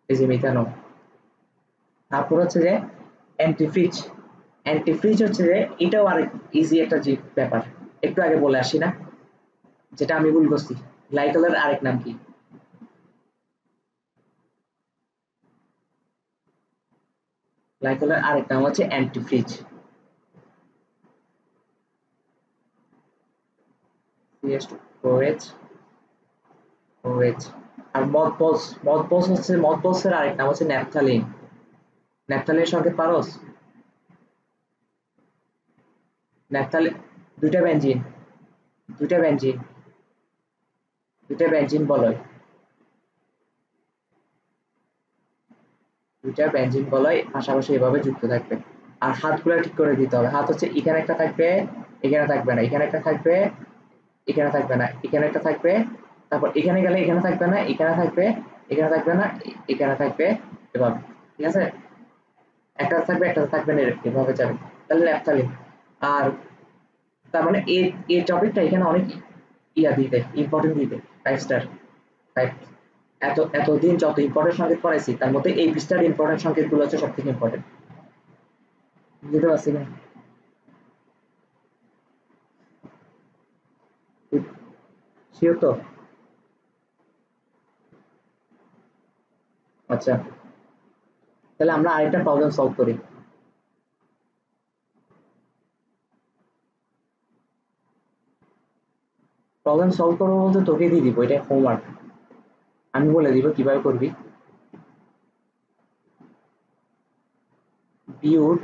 এই যে মিথানল। তারপর হচ্ছে যে অ্যান্টিফ্রিজ। অ্যান্টিফ্রিজ হচ্ছে যে এটাও আরেক ইজি একটা ব্যাপার, একটু আগে বলে আসি না, যেটা আমি ভুল করছি। গ্লাইকলের আরেক নাম কি? গ্লাইকলের আরেক নাম হচ্ছে অ্যান্টিফ্রিজ। CH2OH, OH। আর মথবলস এর আরেক নাম হচ্ছে ন্যাপথালিন। ন্যাপথালিন সংকেত পারোস? ন্যাপথালিন দুইটা বেনজিন, দুইটা বেনজিন, দুইটা বেনজিন বলয়, দুইটা বেনজিন বলয় পাশাপাশি এভাবে যুক্ত থাকবে। আর হাতগুলো ঠিক করে দিতে হবে। হাত হচ্ছে এখানে একটা থাকবে, এখানে থাকবে না, এখানে একটা থাকবে, এখানে থাকবে না, এখানে একটা থাকবে, তারপর এখানে গেলে এখানে থাকবে না, এখানে থাকবে, এখানে থাকবে না, এখানে থাকবে, এভাবে। ঠিক আছে? একটা থাকবে একটা থাকবে না, এভাবে যাবে। তাহলে ন্যাপথালিন। আর তার মানে এই টপিকটা এখানে অনেক ইয়া দিতে, ইম্পর্টেন্ট দিতে, 5 স্টার, 5। এতদিন যত ইম্পর্টেন্ট সংকেত পড়াইছি তার মধ্যে এই পৃষ্ঠার ইম্পর্টেন্ট সংকেতগুলো হচ্ছে সব থেকে ইম্পর্টেন্ট। বুঝতে পারছি না? শিওর তো? আচ্ছা, তাহলে আমরা আরেকটা প্রবলেম সলভ করি। প্রবলেম সলভ করবো বলতে তোকে দিয়ে দিব, এটা হোমওয়ার্ক। আমি বলে দিব কিভাবে করবি। But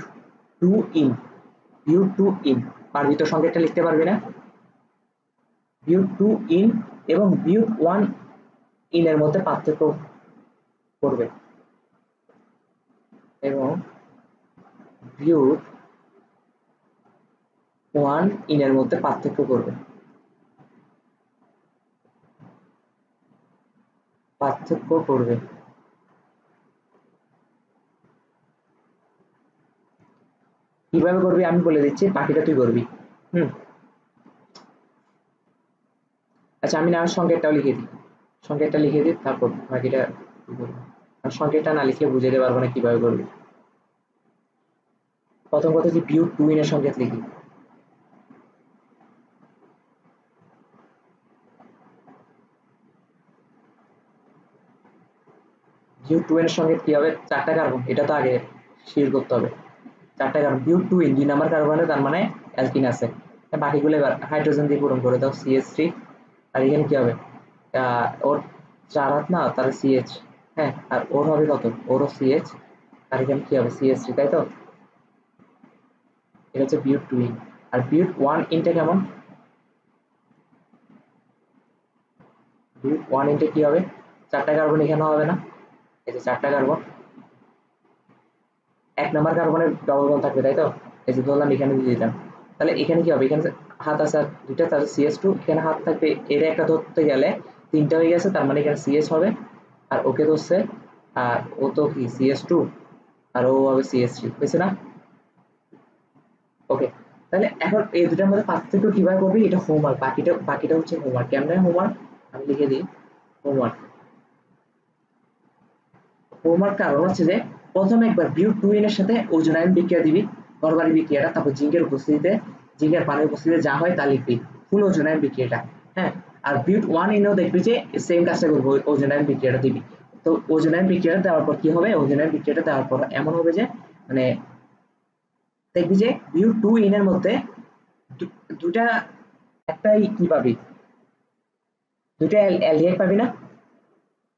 two yne, but two yne, পারবি তো? সংকেতটা লিখতে পারবি না? বিউট 2 ইন এবং বিউট 1 ইন এর মধ্যে পার্থক্য করবে এবং বিউট 1 ইন এর মধ্যে পার্থক্য করবে কিভাবে করবি আমি বলে দিচ্ছি, বাকিটা তুই করবি। আচ্ছা আমি না সংকেতটাও লিখে দিই তারপর বাকিটা তুই করবি। আর সংকেতটা না লিখে বুঝাতে পারবো না কিভাবে করবি। প্রথম কথা হচ্ছে বিউট 2 ইন এর সংকেত লিখি। বিউট 2 এর সংকেত কি হবে? 4টা কার্বন, এটা তো আগে শিওর করতে হবে। 4টা কার্বন, বিউট 2 ইন 2 নাম্বার কার্বনে, তার মানে অ্যালকিন আছে। বাকিগুলো এবার হাইড্রোজেন দিয়ে পূরণ করে দাও, CH3। আর এখানে কি হবে? ওর 4 হাত না, তার CH। হ্যাঁ, আর ওর হবে কত? ওরও CH। আর এখানে কি হবে? CH3, তাই তো? এটা হচ্ছে বিউট 2 ইন। আর বিউট 1 ইনটা কেমন? বিউট 1 ইনটা কি হবে? 4টা কার্বন এখানে হবে না? এই যে 4টা কার্বন, 1 নাম্বার কার্বনের ডবল বন্ড থাকবে, তাই তো? এই যে ধরলাম এখানে দিয়ে দিলাম। তাহলে এখানে কি হবে? এখানে হাত আছে আর দুইটা, তাহলে CH2 এখানে হাত থাকবে, এর একটা ধরতে গেলে 3টা হয়ে গেছে, তার মানে এখানে CH হবে। আর ওকে ধরছে, আর ও তো কি CH2, আর ও হবে CH3, হয়েছে না? ওকে, তাহলে এখন এই দুটার মধ্যে পার্থক্য কিভাবে করবি এটা হোমওয়ার্ক। বাকিটা হচ্ছে হোমওয়ার্ক। কেমনে হোমওয়ার্ক আমি লিখে দিই। হোমওয়ার্ক হোমওয়ার্ক কারণ হচ্ছে যে প্রথমে একবার বিউট 2 এর সাথে ওজোন আয়ন বিক্রিয়া দিবি, ঘরবাড়ি বিক্রিয়াটা, তারপর জিঙ্কের উপস্থিতিতে, জিঙ্কের পানির উপস্থিতিতে যা হয় তা লিখবি, ফুল ওজোন আয়ন বিক্রিয়াটা। হ্যাঁ, আর বিউট 1 এনেও দেখবি যে সেম কাজটা করবো, ওজোন আয়ন বিক্রিয়াটা দিবি। তো ওজোন আয়ন বিক্রিয়াটা দেওয়ার পর কি হবে? ওজোন আয়ন বিক্রিয়াটা দেওয়ার পর এমন হবে যে মানে দেখবি যে বিউট 2 এর মধ্যে দুটা একটাই কি পাবি, দুটা অ্যালডিহাইড পাবি না?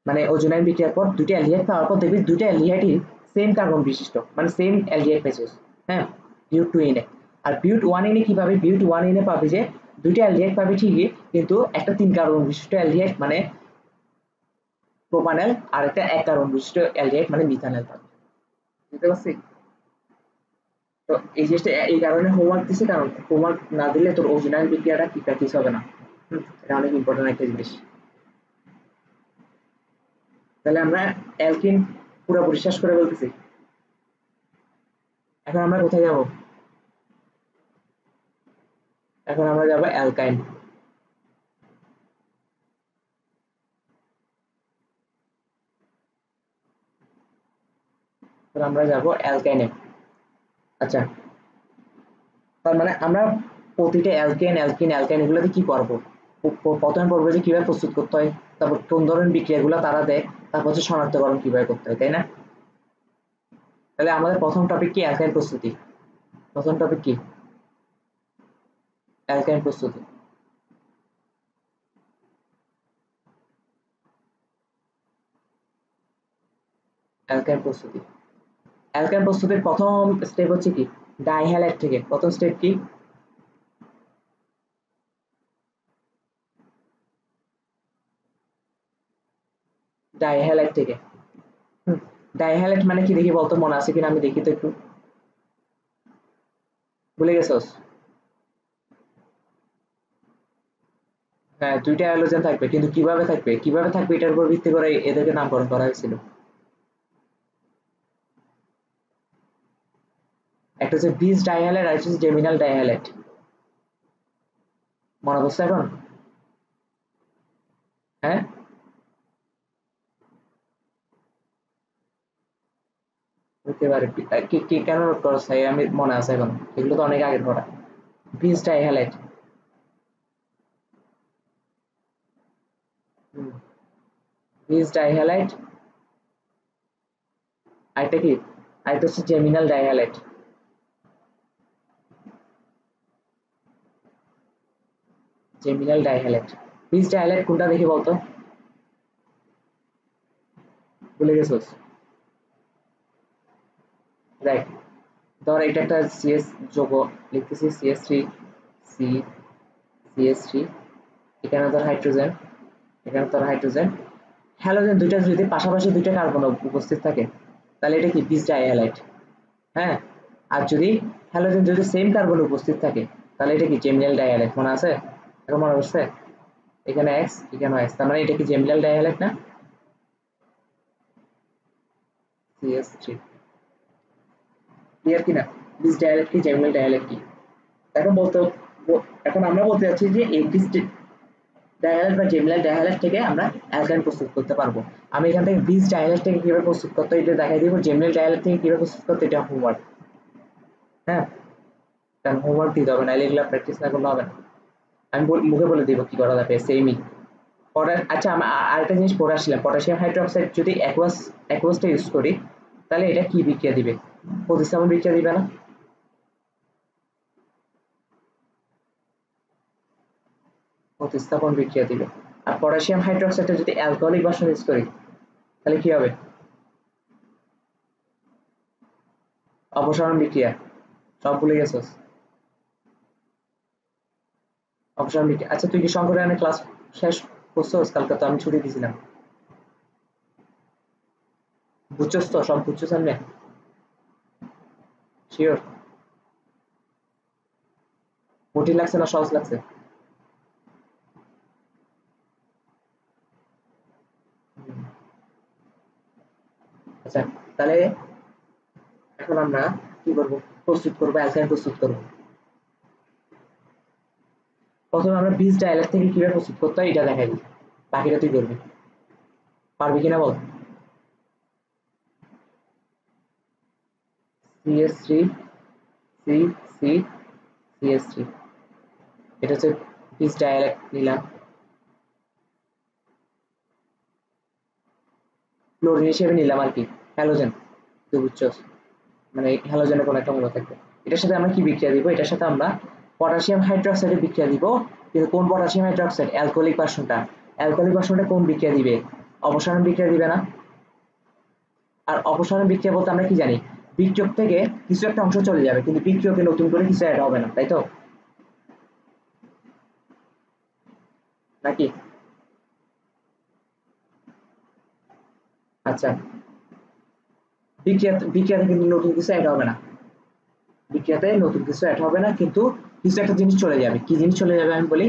মানে ওজোন আয়ন বিক্রিয়ার পর দুইটা অ্যালডিহাইড পাওয়ার পর দেখবি দুইটা অ্যালডিহাইডই সেম কার্বন বিশিষ্ট, মানে সেম অ্যালডিহাইড পেয়েছিস। হ্যাঁ, বিউট 2 এনে। আর বিউট 1 এনে কি পাবি? বিউট 1 এনে পাবি যে দুইটা অ্যালডিহাইড পাবি ঠিকই, কিন্তু একটা 3 কার্বন বিশিষ্ট অ্যালডিহাইড মানে প্রোপানল, আর একটা 1 কার্বন বিশিষ্ট অ্যালডিহাইড মানে মিথানল পাবি। বুঝতে পারছিস? তো এই জিনিসটা এই কারণে হোমওয়ার্ক দিছে, কারণ হোমওয়ার্ক না দিলে তোর ওজোন আয়ন বিক্রিয়াটা কি প্র্যাকটিস হবে না। এটা অনেক ইম্পর্টেন্ট একটা জিনিস। তাহলে আমরা অ্যালকিন পুরোপুরি শেষ করে ফেলতেছি। এখন আমরা কোথায় যাব? এখন আমরা যাব অ্যালকাইন। আমরা যাব অ্যালকাইনে। আচ্ছা, তার মানে আমরা প্রতিটা অ্যালকেন অ্যালকিন অ্যালকাইন এগুলোতে কি করবো? প্রথমে পড়বো যে কিভাবে প্রস্তুত করতে হয়, তারপর কোন ধরনের বিক্রিয়াগুলো তারা দেয়, তারপর হচ্ছে শনাক্তকরণ কিভাবে করতে হয়, তাই না? তাহলে আমাদের প্রথম টপিক কি? অ্যালকাইন প্রস্তুতি। প্রথম টপিক কি? অ্যালকাইন প্রস্তুতি। অ্যালকাইন প্রস্তুতি। অ্যালকাইন প্রস্তুতির প্রথম স্টেপ হচ্ছে কি? ডাইহ্যালাইড থেকে প্রথম স্টেপ কি? ডাইহ্যালাইড থেকে। ডাইহ্যালাইড মানে কি দেখি বলতো, মনে আছে কিনা আমি দেখি তো একটু। ভুলে গেছস? হ্যাঁ, দুইটা হ্যালোজেন থাকবে, কিন্তু কিভাবে থাকবে এটার উপর ভিত্তি করে এদেরকে নামকরণ করা হয়েছিল। একটা হচ্ছে বিস ডাইহ্যালাইড, আর হচ্ছে জেমিনাল ডাইহ্যালাইড। মনে পড়ছে এখন? হ্যাঁ, হতে পারে। কি কি কেন নোট করছ ভাই? আমি মনে আছে এখন, এগুলো তো অনেক আগের পড়া। বিস ডাইহ্যালাইড। বিস ডাইহ্যালাইড। আরেকটা কি? আরেকটা হচ্ছে জেমিনাল ডাইহ্যালাইড। জেমিনাল ডাইহ্যালাইড। বিস ডাইহ্যালাইড কোনটা দেখি বলতো? ভুলে গেছস? দেখ, ধর এটা একটা সিএস যৌগ, লিখতেছি CH3, সি, CH3, এখানে ধর হাইড্রোজেন, এখানে ধর হাইড্রোজেন, হ্যালোজেন দুইটা যদি পাশাপাশি দুইটা কার্বন উপস্থিত থাকে তাহলে এটা কি বিস ডাইহ্যালাইড। হ্যাঁ, আর যদি হ্যালোজেন যদি সেম কার্বন উপস্থিত থাকে তাহলে এটা কি জেমিনাল ডাইহ্যালাইড। মনে আছে? এখন মনে পড়ছে? এখানে এক্স, এখানে এক্স, তার মানে এটা কি জেমিনাল ডাইহ্যালাইড না? CH3 ক্লিয়ার কিনা? বিস ডাইহ্যালাইড কি জেমিনাল ডাইহ্যালাইড কি? এখন বলতে এখন আমরা বলতে যাচ্ছি যে এই বিস ডাইহ্যালাইড বা জেমিনাল ডাইহ্যালাইড থেকে আমরা অ্যালকাইন প্রস্তুত করতে পারবো। আমি এখান থেকে বিস ডাইহ্যালাইড থেকে কিভাবে প্রস্তুত করতে হয় এটা দেখাই দিব, জেমিনাল ডাইহ্যালাইড থেকে কিভাবে প্রস্তুত করতে এটা হোমওয়ার্ক। হ্যাঁ, কারণ হোমওয়ার্ক দিতে হবে, নাহলে এগুলো প্র্যাকটিস না করলে হবে না। আমি মুখে বলে দিব কি করা যাবে, সেমই আচ্ছা আমরা আরেকটা জিনিস পড়ে আসছিলাম, পটাশিয়াম হাইড্রোক্সাইড যদি অ্যাকুয়াসটা ইউজ করি তাহলে এটা কি বিক্রিয়া দিবে? প্রতিস্থাপন বিক্রিয়া দিবে না? প্রতিস্থাপন বিক্রিয়া দিবে। আর পটাশিয়াম হাইড্রোক্সাইডটা যদি অ্যালকোহলিক ভার্সন ইউজ করি তাহলে কি হবে? অপসারণ বিক্রিয়া। সব ভুলে গেছস? অপসারণ বিক্রিয়া। আচ্ছা তুই কি সংকরায়নের ক্লাস শেষ করছস? কালকে তো আমি ছুটি দিয়েছিলাম। বুঝছস তো? সব বুঝছস? আমি শিওর? কঠিন লাগছে না সহজ লাগছে? আচ্ছা তাহলে এখন আমরা কি করব? প্রস্তুত করবো, অ্যালকাইন প্রস্তুত করবো। প্রথমে আমরা বীজ ডায়ালেক্ট থেকে কিভাবে প্রস্তুত করতে হয় এটা দেখাই দিই, বাকিটা তুই করবি। পারবি কিনা বল? CH3 C C CH3, এটা হচ্ছে বীজ ডায়ালেক্ট নিলাম। ক্লোরিন হিসেবে নিলাম আর কি, হ্যালোজেন, তুই বুঝছস? মানে হ্যালোজেনের কোনো একটা মূল্য থাকবে। এটার সাথে আমরা কি বিক্রিয়া দিব? এটার সাথে আমরা পটাশিয়াম হাইড্রোক্সাইডের বিক্রিয়া দিব। কিন্তু কোন পটাশিয়াম হাইড্রোক্সাইড? অ্যালকোহলিক ভার্সনটা। অ্যালকোহলিক ভার্সনটা কোন বিক্রিয়া দিবে? অপসারণ বিক্রিয়া দিবে না? আর অপসারণ বিক্রিয়া বলতে আমরা কি জানি? বিক্রিয়ক থেকে কিছু একটা অংশ চলে যাবে, কিন্তু বিক্রিয়কে নতুন করে কিছু অ্যাড হবে না, তাই তো? নাকি? আচ্ছা, বিক্রিয়াতে কিন্তু নতুন কিছু অ্যাড হবে না। বিক্রিয়াতে নতুন কিছু অ্যাড হবে না, কিন্তু কিছু একটা জিনিস চলে যাবে। কি জিনিস চলে যাবে আমি বলি।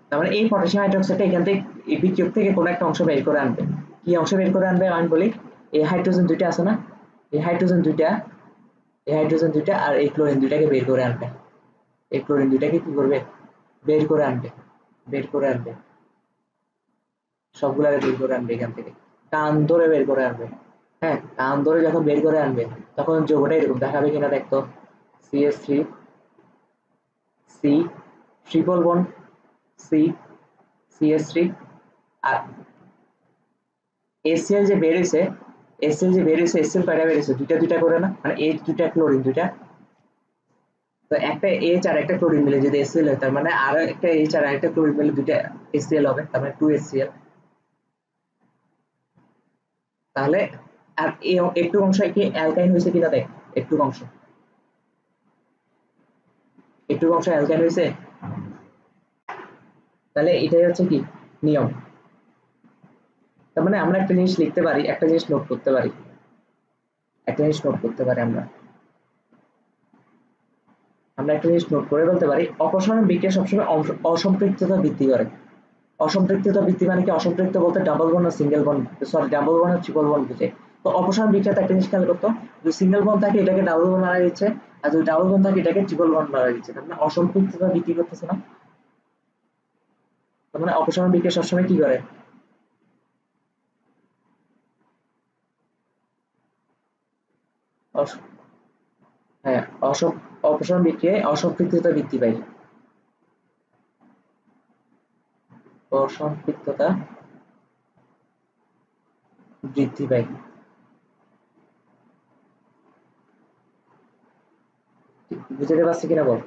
তার মানে এই পটাশিয়াম হাইড্রোক্সাইডটা এখান থেকে এই বিক্রিয়ক থেকে কোনো একটা অংশ বের করে আনবে। কি অংশ বের করে আনবে আমি বলি। এই হাইড্রোজেন দুইটা আছে না, এই হাইড্রোজেন দুইটা, এই হাইড্রোজেন দুইটা আর এই ক্লোরিন দুইটাকে বের করে আনবে। এই ক্লোরিন দুইটাকে কি করবে? বের করে আনবে। বের করে আনবে, সবগুলাকে বের করে আনবে এখান থেকে, টান ধরে বের করে আনবে। হ্যাঁ, টান ধরে যখন বের করে আনবে তখন যৌগটা এরকম দেখাবে কিনা দেখতো। CH3 C triple bond C CH3, আর HCl যে বের হয়েছে, HCl কয়টা বের হয়েছে? দুইটা দুইটা করে না, মানে H দুইটা ক্লোরিন দুইটা, তো একটা H আর একটা ক্লোরিন মিলে যদি HCl হয় তার মানে আর একটা H আর একটা ক্লোরিন মিলে দুইটা HCl হবে, তার মানে 2HCl। তাহলে আর এই একটু অংশ কি অ্যালকাইন হয়েছে কিনা দেখ। একটু অংশ, একটু অংশ অ্যালকাইন হয়েছে। তাহলে এটাই হচ্ছে কি নিয়ম। তার মানে আমরা একটা জিনিস লিখতে পারি, একটা জিনিস নোট করতে পারি, একটা জিনিস নোট করতে পারি আমরা আমরা একটা জিনিস নোট করে বলতে পারি, অপসারণ বিক্রিয়া সবসময় অসম্পৃক্ততা বৃদ্ধি করে। অসম্পৃক্ততা বৃদ্ধি মানে কি? অসম্পৃক্ত বলতে ডাবল বন্ড আর single bond, sorry double bond আর ট্রিপল বন্ড বুঝে। তো অপসারণ বিক্রিয়াতে একটা জিনিস খেয়াল করতো, যদি সিঙ্গেল বন্ড থাকে এটাকে ডাবল বন্ড বানিয়ে দিচ্ছে, আর যদি ডাবল বন্ড থাকে এটাকে ট্রিপল বন্ড বানিয়ে দিচ্ছে, তার মানে অসম্পৃক্ততা বৃদ্ধি করতেছে না? তার মানে অপসারণ বিক্রিয়া সবসময় কি করে? অস- হ্যাঁ, অপসারণ বিক্রিয়ায় অসম্পৃক্ততা বৃদ্ধি পায়। অসম্পৃক্ততা বৃদ্ধি পায়। বুঝতে পারছি কিনা বল?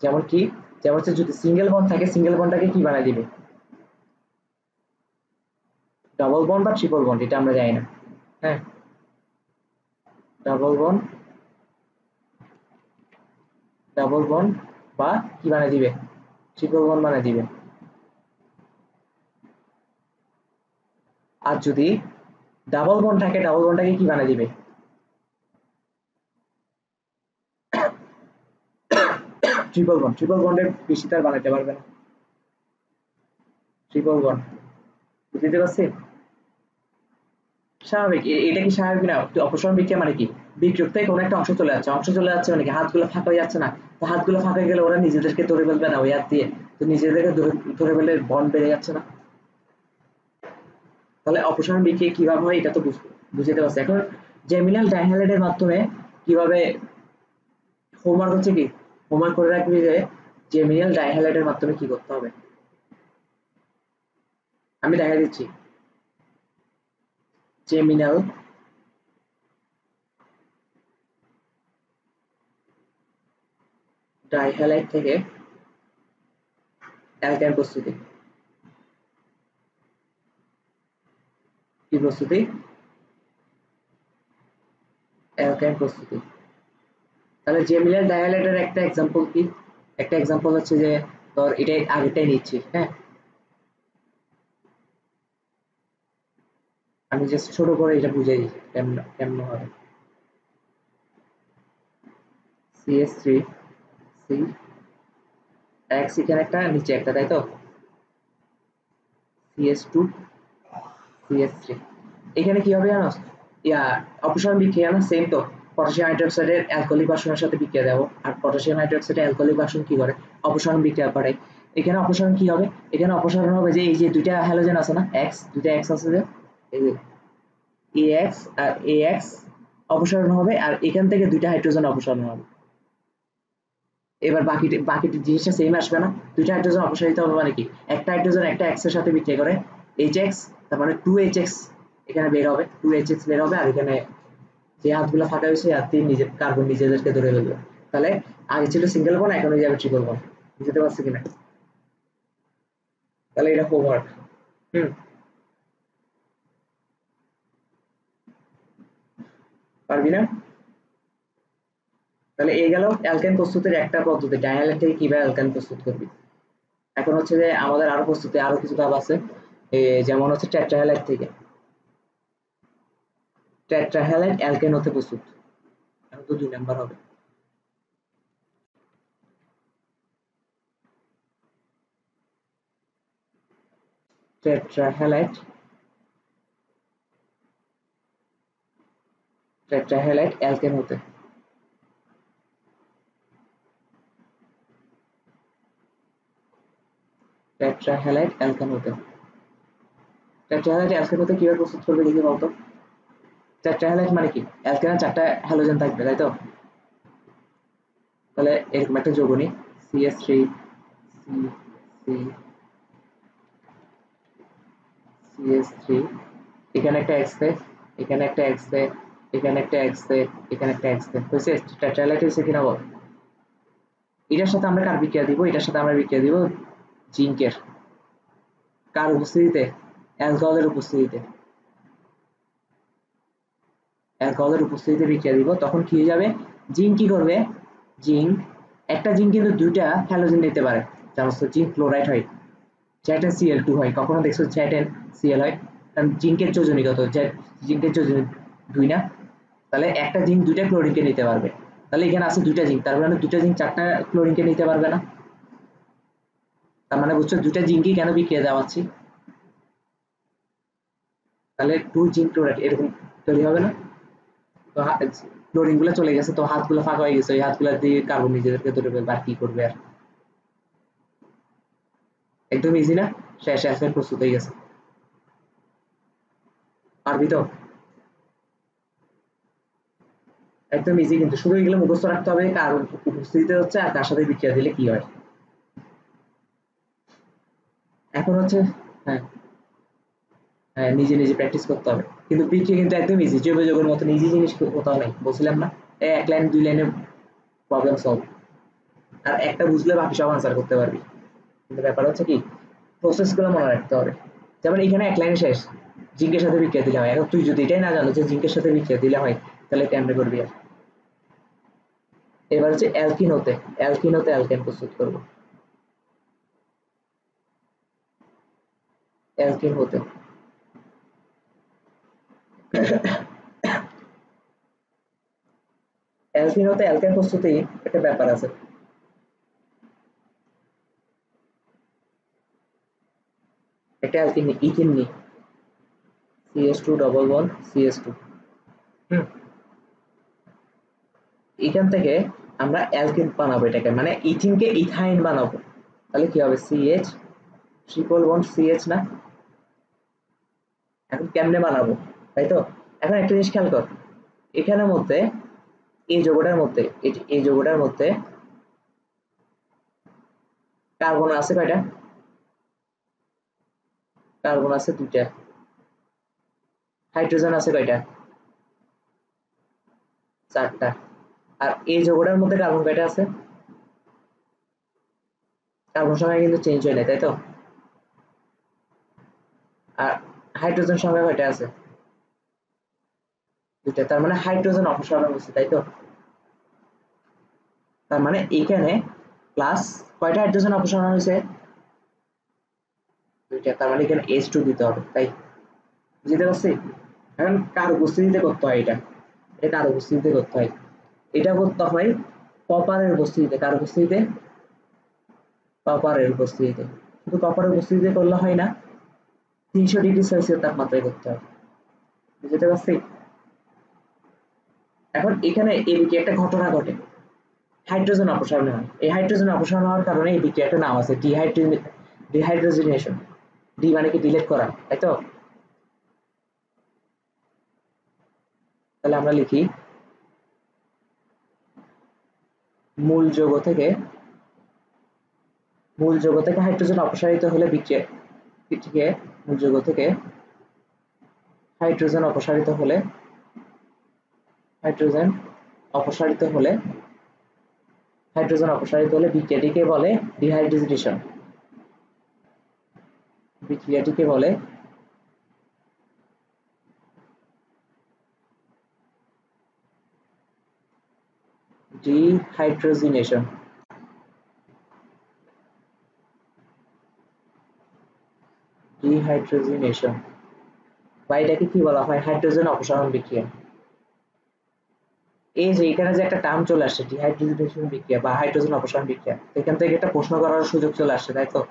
যেমন কি? যেমন হচ্ছে যদি সিঙ্গেল বন্ড থাকে, সিঙ্গেল বন্ডটাকে কি বানায় দিবে? ডাবল বন্ড বা ট্রিপল বন্ড এটা আমরা জানি না। হ্যাঁ, ডাবল বন্ড, ডাবল বন্ড বা কি বানায় দিবে? ট্রিপল বন্ড বানায় দিবে। আর যদি ডাবল বন্ড থাকে ডাবল বন্ডটাকে কি বানিয়ে দিবে ট্রিপল বন্ডের বেশি তার বানাতে পারবে না ট্রিপল বন্ড বুঝতে পারছি স্বাভাবিক এটা কি স্বাভাবিক না অপসারণ বিক্রিয়া মানে কি বিক্রিয়ক থেকে কোনো একটা অংশ চলে যাচ্ছে মানে কি হাতগুলো ফাঁকা হয়ে যাচ্ছে না তো হাতগুলো ফাঁকা হয়ে গেলে ওরা নিজেদেরকে ধরে ফেলবে না ওই হাত দিয়ে তো নিজেদেরকে ধরে ফেলে বন্ড বেড়ে যাচ্ছে না তাহলে অপসারণ বিক্রিয়া কিভাবে হয় এটা তো বুঝতে পারছি এখন জেমিনাল ডাইহ্যালাইডের মাধ্যমে কিভাবে হোমওয়ার্ক হচ্ছে কি হোমওয়ার্ক করে রাখবি যে জেমিনাল ডাইহ্যালাইডের মাধ্যমে কি করতে হবে আমি দেখা দিচ্ছি জেমিনাল ডাইহ্যালাইড থেকে অ্যালকাইন প্রস্তুতি কি প্রস্তুতি অ্যালকাইন প্রস্তুতি তাহলে জেমিনাল ডাইহ্যালাইডের একটা এক্সাম্পল কি একটা এক্সাম্পল হচ্ছে যে ধর এটাই আগেরটাই নিচ্ছি হ্যাঁ আমি জাস্ট ছোট করে এটা বুঝাই দিই কেমন হবে CH3 C X এখানে একটা নিচে একটা তাই তো CH2 CH3 এখানে কি হবে জানো অপসারণ বিক্রিয়া না সেম তো পটাশিয়াম হাইড্রোক্সাইডের অ্যালকোহলিক বাষ্পের সাথে বিক্রিয়া দেব আর পটাশিয়াম হাইড্রোক্সাইডের অ্যালকোহলিক বাষ্প কি করে অপসারণ বিক্রিয়া করে এখানে অপসারণ কি হবে এখানে অপসারণ হবে যে এই যে দুইটা হ্যালোজেন আছে না দুইটা X আছে যে এই যে AX আর AX অপসারণ হবে আর এখান থেকে দুইটা হাইড্রোজেন অপসারণ হবে এবার বাকি জিনিসটা সেম আসবে না দুইটা হাইড্রোজেন অপসারিত হবে মানে কি একটা হাইড্রোজেন একটা X এর সাথে বিক্রিয়া করে HX তার মানে 2HX এখানে বের হবে 2HX বের হবে আর এখানে যে হাতগুলো ফাঁকা হয়েছে হাত দিয়ে নিজে কার্বন নিজেদেরকে ধরে ফেলবে তাহলে আগে ছিল সিঙ্গেল বন্ড এখন হয়ে যাবে ট্রিপল বন্ড বুঝতে পারছি কিনা তাহলে এটা হোমওয়ার্ক পারবি না তাহলে এই গেল অ্যালকেন প্রস্তুতের একটা পদ্ধতি ডাইহ্যালাইড থেকে কিভাবে অ্যালকেন প্রস্তুত করবি এখন হচ্ছে যে আমাদের আরো প্রস্তুতি আরো কিছু ধাপ আছে যেমন হচ্ছে টেট্রাহ্যালাইড থেকে টেট্রাহ্যালাইড অ্যালকেন হতে প্রস্তুত এখন তো 2 নাম্বার হবে টেট্রাহ্যালাইড অ্যালকেন হতে টেট্রাহ্যালাইড অ্যালকেন হতে টেট্রাহ্যালাইড অ্যালকেন হতে কিভাবে প্রস্তুত করবে দেখি বলতো টেট্রাহ্যালাইড মানে কি অ্যালকেনের 4টা হ্যালোজেন থাকবে তাই তো তাহলে এরকম একটা যৌগ নিই CH3 C C CH3 এখানে একটা X এ এখানে একটা X এ এখানে একটা X এ এখানে একটা X এ হয়েছে টেট্রাহ্যালাইড হয়েছে কিনা বল এটার সাথে আমরা কার বিক্রিয়া দিব এটার সাথে আমরা বিক্রিয়া দিব জিঙ্কের কার উপস্থিতিতে অ্যালকোহলের উপস্থিতিতে বিক্রিয়া দিব তখন কি হয়ে যাবে জিঙ্ক কি করবে জিঙ্ক একটা জিঙ্ক কিন্তু দুইটা হ্যালোজেন নিতে পারে জানো তো জিঙ্ক ক্লোরাইড হয় জ্যাটেন Cl2 হয় কখনো দেখছো জ্যাটেন Cl হয় কারণ জিঙ্কের যোজনী কত জিঙ্কের যোজনী 2 না তাহলে একটা জিঙ্ক দুইটা ক্লোরিনকে নিতে পারবে তাহলে এখানে আছে দুইটা জিঙ্ক তার মানে দুইটা জিঙ্ক 4টা ক্লোরিনকে নিতে পারবে না তার মানে বুঝছো দুইটা জিঙ্কই কেন বিক্রিয়া দেওয়াচ্ছি তাহলে 2 জিঙ্ক ক্লোরাইড এরকম তৈরি হবে না তো ক্লোরিন গুলো চলে গেছে তো হাতগুলো ফাঁকা হয়ে গেছে ওই হাতগুলো দিয়ে কার্বন নিজেদেরকে ধরে ফেলবে আর কি করবে আর একদম ইজি না শেষ অ্যালকেন প্রস্তুত হয়ে গেছে পারবি তো একদম ইজি কিন্তু শুধু এগুলো মুখস্থ রাখতে হবে কার উপস্থিতিতে হচ্ছে আর কার সাথে বিক্রিয়া দিলে কি হয় এখন হচ্ছে হ্যাঁ হ্যাঁ নিজে নিজে প্র্যাকটিস করতে হবে কিন্তু বিক্রিয়া কিন্তু একদম ইজি জৈব যৌগের মতন ইজি জিনিস কোথাও নেই বলছিলাম না এক লাইন 2 লাইনে প্রবলেম সলভ আর একটা বুঝলে বাকি সব আনসার করতে পারবি কিন্তু ব্যাপার হচ্ছে কি প্রসেস গুলো মনে রাখতে হবে যেমন এখানে এক লাইনে শেষ জিঙ্কের সাথে বিক্রিয়া দিলে হয় এখন তুই যদি এটাই না জানো যে জিঙ্কের সাথে বিক্রিয়া দিলে হয় তাহলে কেমনে করবি আর এবার হচ্ছে অ্যালকিন হতে অ্যালকেন প্রস্তুত করব অ্যালকিন হতে অ্যালকিন হতে অ্যালকেন প্রস্তুতি একটা ব্যাপার আছে। একটা অ্যালকিন নি, ইথিন নি, CH2 ডবল বন্ড CH2। এখান থেকে আমরা অ্যালকিন বানাবো, এটাকে মানে ইথিনকে ইথাইন বানাবো। তাহলে কি হবে, CH ট্রিপল বন্ড CH না। এখন কেমনে বানাবো, তাই তো? এখন একটা জিনিস খেয়াল কর, এখানের মধ্যে এই যৌগটার মধ্যে, এই যৌগটার মধ্যে কার্বন আছে কয়টা? কার্বন আছে দুইটা। হাইড্রোজেন আছে কয়টা? চারটা। আর এই যৌগটার মধ্যে কার্বন কয়টা আছে? কার্বন সংখ্যা কিন্তু চেঞ্জ হয় না, তাই তো? আর হাইড্রোজেন সংখ্যা কয়টা আছে? দুইটা। তার মানে হাইড্রোজেন অপসারণ হচ্ছে, তাই তো? তার মানে এইখানে প্লাস কয়টা হাইড্রোজেন অপসারণ হয়েছে? দুইটা। তার মানে এখানে H2 দিতে হবে, তাই? বুঝতে পারছি? এখন কার উপস্থিতিতে করতে হয় এটা? এটা কার উপস্থিতিতে করতে হয়? এটা করতে হয় কপারের উপস্থিতিতে। কার উপস্থিতিতে? কপারের উপস্থিতিতে। শুধু কপারের উপস্থিতিতে করলে হয় না, 300°C তাপমাত্রায় করতে হয়। বুঝতে পারছি? এখন এখানে এই একটা ঘটনা ঘটে, হাইড্রোজেন অপসারণ হয়। এই হাইড্রোজেন অপসারণ হওয়ার কারণে এই বিক্রিয়াটার নাম আছে ডিহাইড্রোজেনেশন। ডি মানে কি ডিলেট করা, তাই তো? তাহলে আমরা লিখি মূল যৌগ থেকে হাইড্রোজেন অপসারিত হলে বিক্রিয়া মূল যৌগ থেকে হাইড্রোজেন অপসারিত হলে হাইড্রোজেন অপসারিত হলে বিক্রিয়াটিকে বলে ডিহাইড্রোজেনেশন। বিক্রিয়াটিকে বলে ডিহাইড্রোজেনেশন। ডিহাইড্রোজেনেশন বা এটাকে কি বলা হয়, হাইড্রোজেন অপসারণ বিক্রিয়া। এই যে এখানে যে একটা টার্ম চলে আসছে ডিহাইড্রোজেনেশন বিক্রিয়া বা হাইড্রোজেন অপসারণ বিক্রিয়া, এখান থেকে একটা প্রশ্ন করার সুযোগ চলে আসছে, তাই তো?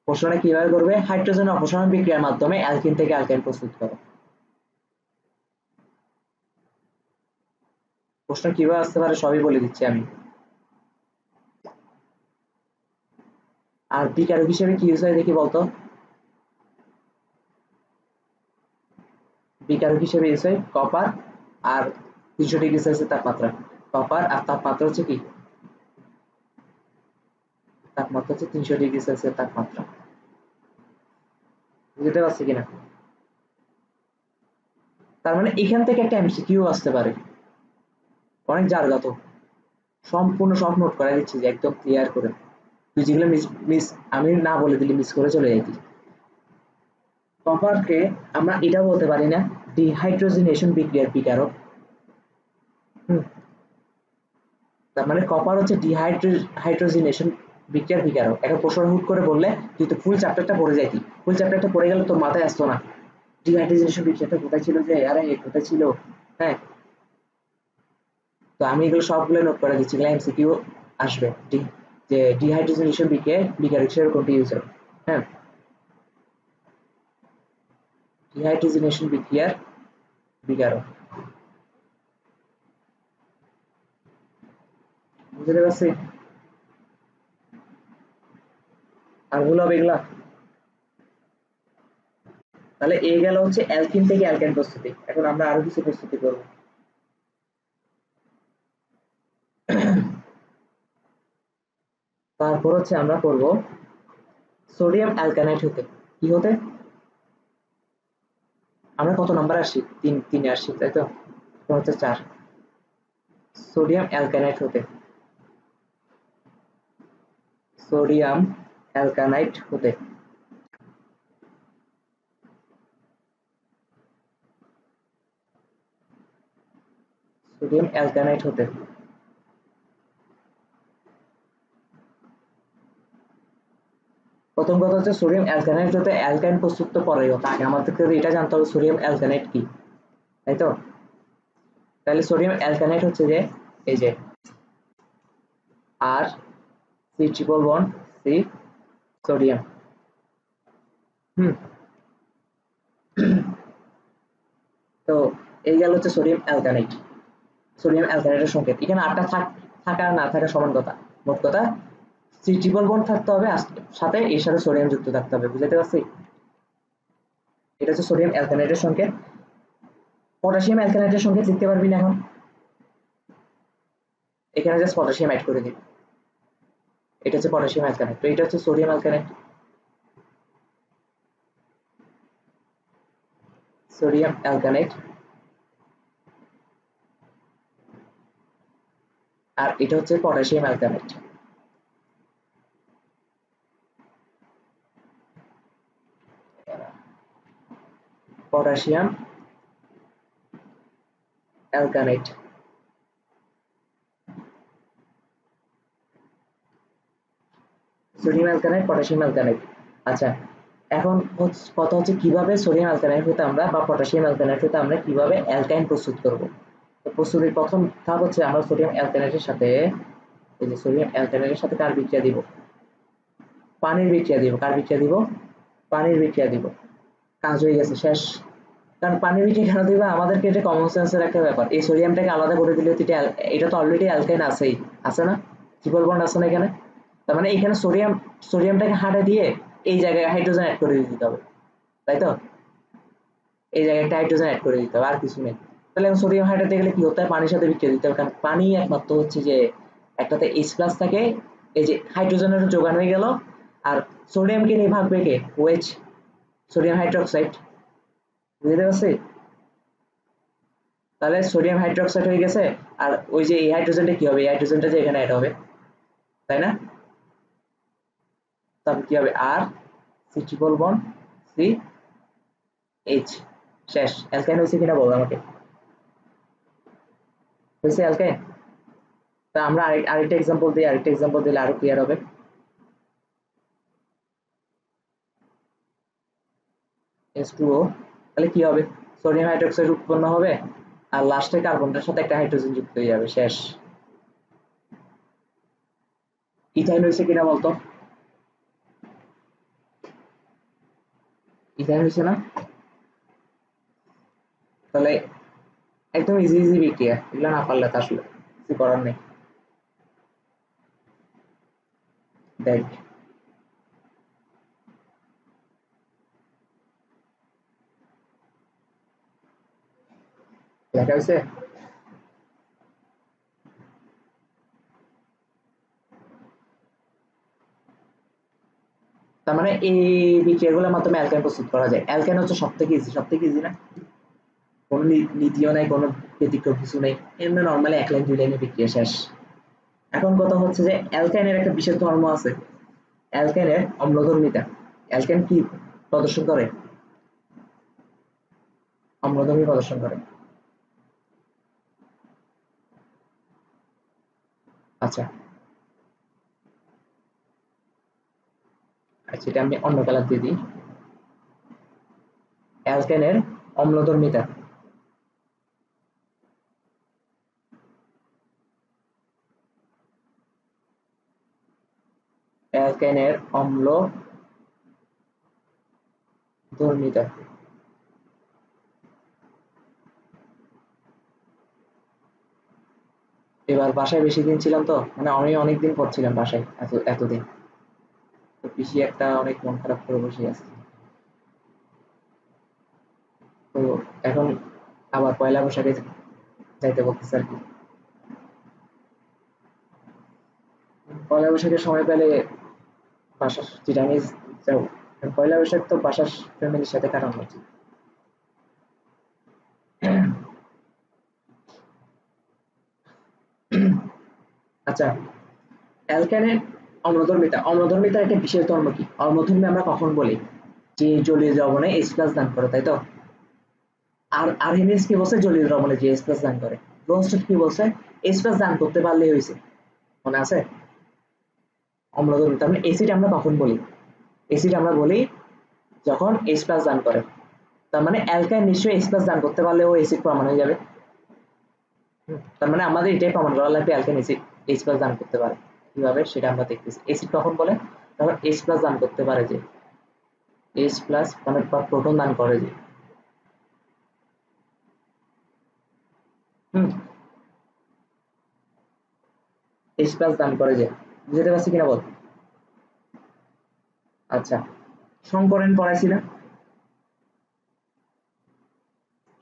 প্রশ্নটা কিভাবে করবে, হাইড্রোজেন অপসারণ বিক্রিয়ার মাধ্যমে অ্যালকিন থেকে অ্যালকাইন প্রস্তুত করো। প্রশ্ন কিভাবে আসতে পারে সবই বলে দিচ্ছি আমি। আর বিকারক হিসেবে কি ইউজ হয় দেখি বলতো? বিকারক হিসেবে ইউজ হয় কপার আর 300°C তাপমাত্রা। কপার আর তাপমাত্রা হচ্ছে কি, তাপমাত্রা হচ্ছে 300°C তাপমাত্রা। বুঝতে পারছি কিনা? তার মানে এখান থেকে একটা এমসিকিউ আসতে পারে, অনেক জারগাত, সম্পূর্ণ সব নোট করে দিচ্ছি যে একদম ক্লিয়ার করে। তুই যেগুলো মিস আমি না বলে দিলে মিস করে চলে যাইতি। কপারকে আমরা এটা বলতে পারি না ডিহাইড্রোজেনেশন বিক্রিয়ার বিকারক। তার মানে কপার হচ্ছে ডিহাইড্রোজেনেশন বিক্রিয়ার বিকারক। একটা প্রশ্ন হুট করে বললে তুই তো ফুল চ্যাপ্টারটা পড়ে যাইতি, ফুল চ্যাপ্টারটা পড়ে গেলে তোর মাথায় আসতো না ডিহাইড্রোজেনেশন বিক্রিয়াটা কোথায় ছিল, যে আরে কোথায় ছিল। হ্যাঁ, তো আমি এগুলো সবগুলো নোট করে দিচ্ছি, এগুলো এমসিকিউ আসবে যে ডিহাইড্রোজেনেশন বিক্রিয়ায় বিকারক হিসেবে কোনটি ইউজ হয়। হ্যাঁ, ডিহাইড্রোজেনেশন বিক্রিয়ার বিকারক। বুঝতে পারছি? আর ভুল হবে এগুলা। তাহলে এই গেল হচ্ছে অ্যালকিন থেকে অ্যালকেন প্রস্তুতি। এখন আমরা আরো কিছু প্রস্তুতি করব। তারপর হচ্ছে আমরা করব সোডিয়াম অ্যালকানাইট হতে। কি হতে? আমরা কত নাম্বার আসছি, তিনে আসছি, তাই তো? এখন হচ্ছে 4, সোডিয়াম অ্যালকানাইট হতে। সোডিয়াম অ্যালকানাইট হতে সোডিয়াম অ্যালকানাইট হতে প্রথম কথা হচ্ছে সোডিয়াম অ্যালকানাইট হতে অ্যালকাইন প্রস্তুত তো পরেই হতো, আগে আমাদেরকে এটা জানতে হবে সোডিয়াম অ্যালকানাইট কি, তাই তো? তাহলে সোডিয়াম অ্যালকানাইড হচ্ছে যে এই যে R C triple bond C sodium. হুম, তো এই গেল হচ্ছে সোডিয়াম অ্যালকানাইড। সোডিয়াম অ্যালকানাইডের সংকেত এখানে আটটা থাকা না থাকা সমান কথা। মোট কথা সি ট্রিপল বন্ড থাকতে হবে, সাথে এর সাথে সোডিয়াম যুক্ত থাকতে হবে। বুঝতে পারছি? এটা হচ্ছে সোডিয়াম অ্যালকানাইডের সংকেত। পটাশিয়াম অ্যালকানাইডের সংকেত লিখতে পারবি না এখন? এখানে জাস্ট পটাশিয়াম অ্যাড করে দিবি। এটা হচ্ছে পটাশিয়াম অ্যালকানাইড, তো এটা হচ্ছে সোডিয়াম অ্যালকানাইড। সোডিয়াম অ্যালকানাইড, আর এটা হচ্ছে potassium alkynide. Potassium alkynide. Sodium alkynide, potassium alkynide. আচ্ছা, এখন কথা হচ্ছে কিভাবে সোডিয়াম অ্যালকানাইড হতে আমরা বা পটাশিয়াম অ্যালকানাইড হতে আমরা কিভাবে অ্যালকাইন প্রস্তুত করব। তো প্রস্তুতির প্রথম ধাপ হচ্ছে আমরা সোডিয়াম অ্যালকানাইডের সাথে এই যে সোডিয়াম অ্যালকানাইডের সাথে কার বিক্রিয়া দিব? পানির বিক্রিয়া দিব। কার বিক্রিয়া দিব? পানির বিক্রিয়া দিব। কাজ হয়ে গেছে, শেষ। কারণ পানির বিক্রিয়া কেন দিবা? আমাদেরকে এটা কমন সেন্সের একটা ব্যাপার। এই সোডিয়ামটাকে আলাদা করে দিলে এটা তো অলরেডি অ্যালকাইন আছেই, আছে না? ট্রিপল বন্ড আছে না এখানে? তার মানে এখানে সোডিয়ামটাকে হাঁটে দিয়ে এই জায়গায় হাইড্রোজেন অ্যাড করে দিতে হবে, তাই তো? এই জায়গায় একটা হাইড্রোজেন অ্যাড করে দিতে হবে, আর কিছু নেই। তাহলে সোডিয়াম হাইড্রেটে গেলে কি হতে হয়? পানির সাথে বিক্রিয়া দিতে হবে, কারণ পানি একমাত্র হচ্ছে যে একটাতে H প্লাস থাকে, এই যে হাইড্রোজেনের যোগান হয়ে গেল। আর সোডিয়ামকে নিয়ে ভাগবে কে? OH, sodium hydroxide. বুঝতে পারছি? তাহলে সোডিয়াম হাইড্রোক্সাইড হয়ে গেছে। আর ওই যে এই হাইড্রোজেনটা কি হবে? এই হাইড্রোজেনটা যে এখানে অ্যাড হবে, তাই না? তারপর কি হবে? R C triple bond C H, শেষ। অ্যালকাইন হয়েছে কিনা বলো আমাকে? হয়েছে অ্যালকাইন? তা আমরা আরেকটা এক্সাম্পল দিই, আরেকটা এক্সাম্পল দিলে আরো ক্লিয়ার হবে। H2O, তাহলে কি হবে? সোডিয়াম হাইড্রোক্সাইড উৎপন্ন হবে, আর লাস্টে কার্বনটার সাথে একটা হাইড্রোজেন যুক্ত হয়ে যাবে, শেষ। ইথাইন হয়েছে কিনা বলতো? ইথাইন হয়েছে না? তাহলে একদম ইজি ইজি বিক্রিয়া, এগুলো না পারলে তো আসলে কিছু করার নেই। দেখ, লেখা হয়েছে? তার মানে এই বিক্রিয়াগুলোর মাধ্যমে অ্যালকাইন প্রস্তুত করা যায়। অ্যালকাইন হচ্ছে সব থেকে ইজি, সব থেকে ইজি না? কোনো নীতিও নাই, কোনো ব্যতিক্রম কিছু নেই, এমনি নর্মালি এক লাইন দুই লাইনের বিক্রিয়া, শেষ। এখন কথা হচ্ছে যে অ্যালকাইনের একটা বিশেষ ধর্ম আছে, অ্যালকাইনের অম্লধর্মিতা। অ্যালকাইন কি প্রদর্শন করে? অম্লধর্মী প্রদর্শন করে। আচ্ছা, আচ্ছা, এটা আমি অন্য কালার দিয়ে দিই। অ্যালকেনের অম্লধর্মিতা। অ্যালকেনের অম্লধর্মিতা। এবার বাসায় বেশি দিন ছিলাম তো, মানে আমি অনেকদিন পর ছিলাম বাসায়, এতদিন। তো পিসি একটা অনেক মন খারাপ করে বসে আছে। তো এখন আবার পয়লা বৈশাখে যাইতে বলতেছে আর কি। পয়লা বৈশাখের সময় পেলে বাসার চিরাঙে যাও। পয়লা বৈশাখ তো বাসার ফ্যামিলির সাথে কাটানো উচিত। আচ্ছা, অ্যালকেনের অম্লধর্মিতার একটা বিশেষ ধর্ম কি? অম্লধর্মী আমরা কখন বলি? যে জলীয় দ্রবণে H প্লাস দান করে, তাই তো? আর আরহেনিয়াস কি বলছে? জলীয় দ্রবণে যে H প্লাস দান করে। ব্রোনস্টেড কি বলছে? H প্লাস দান করতে পারলেই হয়েছে, মনে আছে? অম্লধর্মী, তার মানে অ্যাসিড আমরা কখন বলি? অ্যাসিড আমরা বলি যখন H প্লাস দান করে। তার মানে অ্যালকাইন নিশ্চয়ই H প্লাস দান করতে পারলে ও অ্যাসিড প্রমাণ হয়ে যাবে। তার মানে আমাদের এটাই প্রমাণ করা লাগবে অ্যালকেন H+ দান করতে পারে। কিভাবে সেটা আমরা দেখতেছি। অ্যাসিড কখন বলে, তখন H+ দান করতে পারে যে, H+ মানে প্রোটন দান করে যে। H+ দান করে যে, বুঝতে পারছি কিনা বল। আচ্ছা, সংকরণ পড়াইছি না?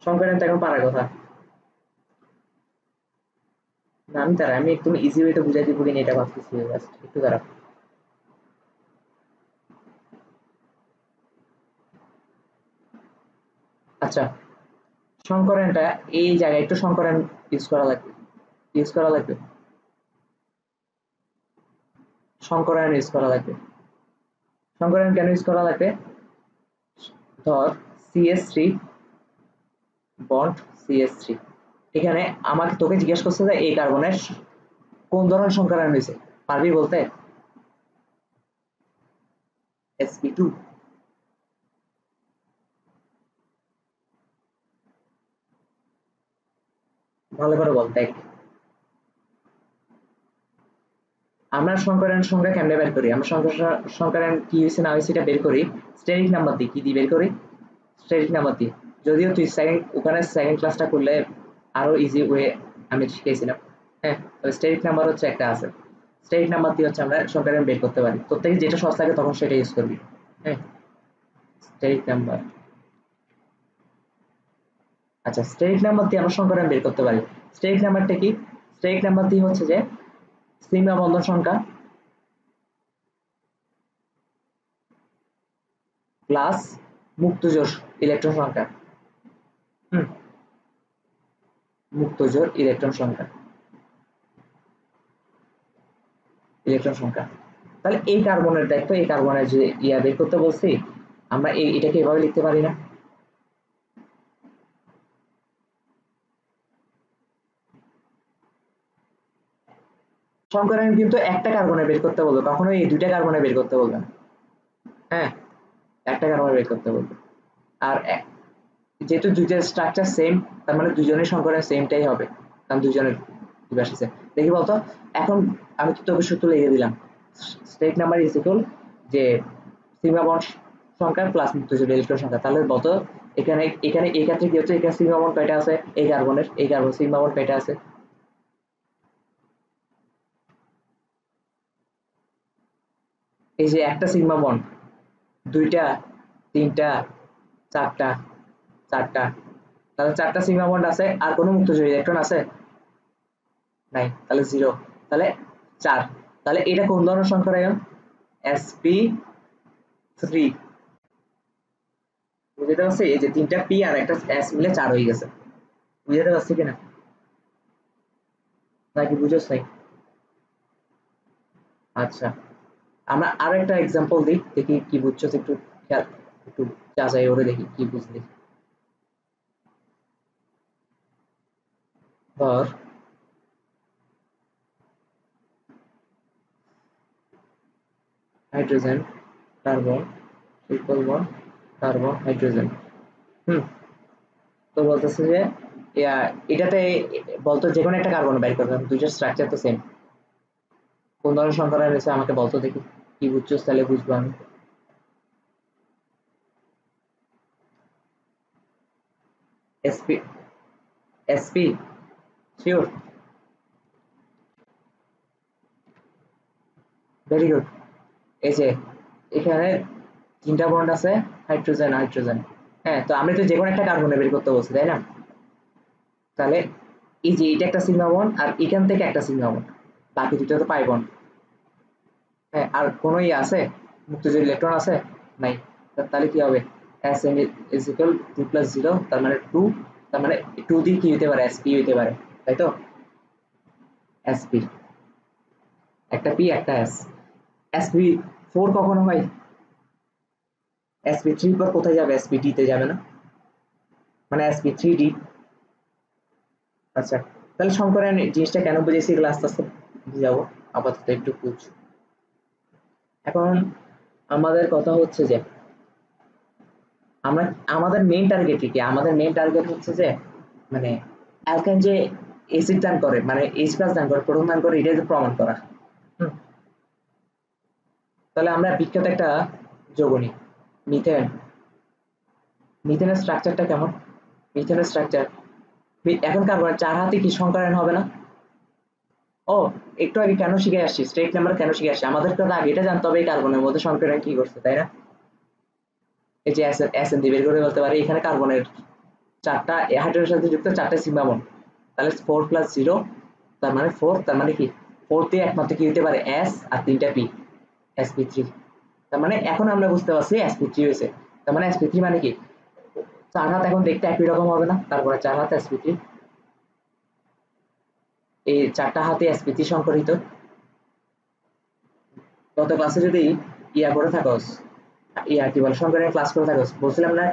সংকরণ তো এখন পারার কথা না। আমি তারা আমি একদম ইজি ওয়েতে বুঝাইতে পারি না, এটা ভাবতেছি জাস্ট একটু দাঁড়া। আচ্ছা, সংকরণটা এই জায়গায় একটু সংকরণ ইউজ করা লাগবে সংকরণ ইউজ করা লাগবে। সংকরণ কেন ইউজ করা লাগবে? ধর CH3 বন্ড CH3, এখানে আমাকে তোকে জিজ্ঞেস করছে যে এই কার্বনের কোন ধরনের সংকরণ হয়েছে, পারবি বলতে? sp2। ভালো করে বল দেখ, আমরা সংকরণ সংখ্যা কেমনে বের করি? আমরা সংকরণ কি হয়েছে না হয়েছে এটা বের করি স্টেরিক নাম্বার দিয়ে। কি দিয়ে বের করি? স্টেরিক নাম্বার দিয়ে। যদিও তুই ওখানে সেকেন্ড ক্লাসটা করলে আরো ইজি ওয়ে আমি শিখেছিলাম। হ্যাঁ, তবে স্টেরিক নাম্বার হচ্ছে একটা আছে, স্টেরিক নাম্বার দিয়ে হচ্ছে আমরা সংকরণ বের করতে পারি। তোর থেকে যেটা সহজ থাকে তখন সেটা ইউজ করবি। হ্যাঁ, স্টেরিক নাম্বার। আচ্ছা, স্টেরিক নাম্বার দিয়ে আমরা সংকরণ বের করতে পারি। স্টেরিক নাম্বারটা কি? স্টেরিক নাম্বার দিয়ে হচ্ছে যে সিগমা বন্ধন সংখ্যা প্লাস মুক্ত জোড় ইলেকট্রন সংখ্যা। হুম, মুক্ত জোড় ইলেকট্রন সংখ্যা। তাহলে এই কার্বনের দেখো, এই কার্বনের যে ইয়া বের করতে বলছি, আমরা এটাকে এভাবে লিখতে পারি না? সংকরণ কিন্তু একটা কার্বনে বের করতে বলবো, কখনো এই দুইটা কার্বনে বের করতে বলবে না। হ্যাঁ, একটা কার্বনে বের করতে বলবে। আর যেহেতু দুইটার স্ট্রাকচার সেম, তার মানে দুজনের সংকরণ সেমটাই হবে, কারণ দুজনের দিবস আছে। দেখি বলতো, এখন আমি তো তোকে সূত্র লিখে দিলাম, স্টেট নাম্বার ইজ ইকুয়াল যে সিগমা বন্ড সংখ্যা প্লাস মুক্ত জোড় ইলেকট্রন সংখ্যা। তাহলে বলতো এখানে এখানে এই ক্ষেত্রে কি হচ্ছে, এখানে সিগমা বন্ড কয়টা আছে? এই কার্বনের, এই কার্বন সিগমা বন্ড কয়টা আছে? এই যে একটা সিগমা বন্ড, দুইটা, তিনটা, চারটা, চারটা, তাহলে চারটা সিগমা বন্ড আছে। আর কোনো মুক্ত জোড় ইলেকট্রন আছে? নাই, তাহলে জিরো। তাহলে 4। তাহলে এটা কোন ধরনের সংকরায়ন? sp3। বুঝতে পারছি? এই যে তিনটা পি আর একটা এস মিলে 4 হয়ে গেছে। বুঝতে পারছি কিনা? নাকি বুঝোস নাই? আচ্ছা, আমরা আরো একটা এক্সাম্পল দিই, দেখি কি বুঝছো, একটু খেয়াল, একটু যাচাই করে দেখি কি বুঝলি। ধর hydrogen, carbon, triple bond, carbon, hydrogen. হুম, তো বলতেছে যে এটাতে বলতো যে কোনো একটা কার্বন বের করবে, দুইটার স্ট্রাকচার তো সেম, কোন ধরনের সংখ্যা রয়েছে আমাকে বলতো দেখি, কি বুঝছো তাহলে বুঝবো আমি। SP, SP sure? Very good. এই যে এখানে তিনটা বন্ড আছে, হাইড্রোজেন হাইড্রোজেন। হ্যাঁ, তো আমি তো যে কোনো একটা কার্বনে বের করতে বলছি, তাই না? তাহলে এই যে এটা একটা সিগমা বন্ড আর এখান থেকে একটা সিগমা বন্ড, বাকি দুটো তো পাই বন্ড। হ্যাঁ, আর কোনো আছে মুক্তজোড় ইলেকট্রন আছে? নাই। তাহলে কি হবে? S N is equal 2 plus 0, তার মানে 2, তার মানে 2 দিয়ে কি হতে পারে? এসপি হতে পারে, তাই তো? এসপি, একটা পি একটা এস। এসপি 4 কখনো হয়? sp3 পর কোথায় যাবে? sp তে যাবে না? মানে sp3d। আচ্ছা, তাহলে সংকরণ জিনিসটা কেন বুঝেছি এগুলো আস্তে আস্তে বুঝাবো, আপাতত একটু বুঝ। এখন আমাদের কথা হচ্ছে যে আমরা আমাদের মেইন টার্গেট কি? আমাদের মেইন টার্গেট হচ্ছে যে মানে অ্যালকেন যে অ্যাসিড দান করে, মানে H+ দান করে, প্রোটন দান করে, এটা প্রমাণ করা। তাহলে আমরা বিখ্যাত একটা যৌগ নিই, মিথেন। মিথেনের স্ট্রাকচারটা কেমন? মিথেনের স্ট্রাকচার এখন কার্বন 4 হাতে কি সংকরণ হবে না? ও, একটু আগে কেন শিখে আসছি, স্টেট নাম্বার কেন শিখে আসছি, আমাদের তো আগে এটা জানতে হবে এই কার্বনের মধ্যে সংকরণ কি করছে, তাই না? এই যে SN দিয়ে বের করে বলতে পারি এখানে কার্বনের 4টা হাইড্রোজেনের সাথে যুক্ত 4টা সিগমা বন্ড, তাহলে 4 + 0 তার মানে 4, তার মানে কি 4 দিয়ে একমাত্র কি হতে পারে S আর 3টা P, sp3। তার মানে এখন আমরা বুঝতে পারছি sp3 হয়েছে। তার মানে sp3 মানে কি 4 হাত এখন দেখতে একই রকম হবে না, তারপরে 4 হাত sp3, এই 4টা হাতে sp3 সংকরিত। গত ক্লাসে যদি ইয়া করে থাকোস, ইয়া কি বলে সংকরণের ক্লাস করে থাকোস, বলছিলাম না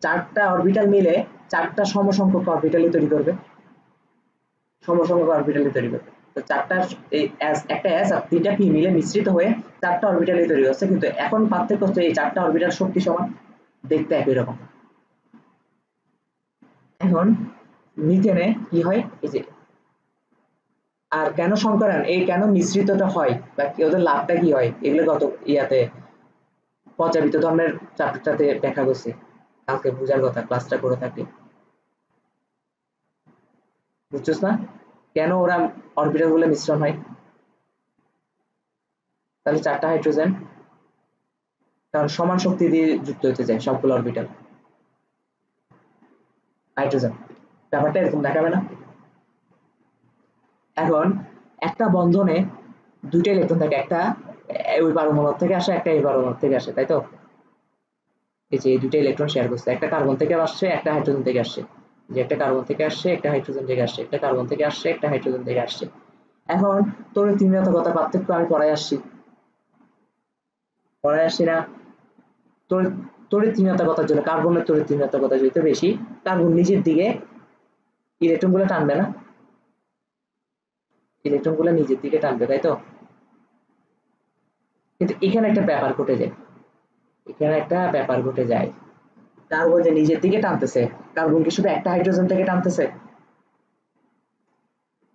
4টা অরবিটাল মিলে 4টা সমসংখ্যক অরবিটালই তৈরি করবে, সমসংখ্যক অরবিটালই তৈরি করবে। তো 4টা এই একটা S আর 3টা P মিলে মিশ্রিত হয়ে 4টা অরবিটালই তৈরি হচ্ছে, কিন্তু এখন পার্থক্য হচ্ছে এই 4টা অরবিটাল শক্তি সমান, দেখতে একই রকম। এখন মিথেনে কি হয়, এই যে আর কেন সংকরণ, এই কেন মিশ্রিতটা হয় বা ওদের লাভটা কি হয়, এগুলো গত ইয়াতে পর্যাবৃত্ত ধর্মের চ্যাপ্টারটাতে দেখা করছি, কালকে বোঝার কথা ক্লাসটা করে থাকি, বুঝছস না কেন ওরা অরবিটাল গুলো মিশ্রণ হয়? তাহলে 4টা হাইড্রোজেন, কারণ সমান শক্তি দিয়ে যুক্ত হতে যায় সবগুলো অরবিটাল হাইড্রোজেন, ব্যাপারটা এরকম দেখাবে না? এখন একটা বন্ধনে 2টা ইলেকট্রন থাকে, একটা ওই পারমাণু থেকে আসে, একটা এই পারমাণু থেকে আসে, তাই তো? এই যে এই 2টা ইলেকট্রন শেয়ার করছে, একটা কার্বন থেকে আসছে, একটা হাইড্রোজেন থেকে আসছে, যে একটা কার্বন থেকে আসছে, একটা হাইড্রোজেন থেকে আসছে, একটা কার্বন থেকে আসছে, একটা হাইড্রোজেন থেকে আসছে। এখন তড়িৎ-ঋণাত্মকতা পার্থক্য আমি পড়ায় আসছি না? তড়িৎ-ঋণাত্মকতার জন্য কার্বনের তড়িৎ-ঋণাত্মকতা যেহেতু বেশি, কার্বন নিচের দিকে ইলেকট্রন গুলো টানবে না, ইলেকট্রন গুলো নিজের দিকে টানবে, তাই তো? কিন্তু এখানে একটা ব্যাপার ঘটে যায়, এখানে একটা ব্যাপার ঘটে যায়, কার্বন যে নিজের দিকে টানতেছে, কার্বন কি শুধু একটা হাইড্রোজেন থেকে টানতেছে?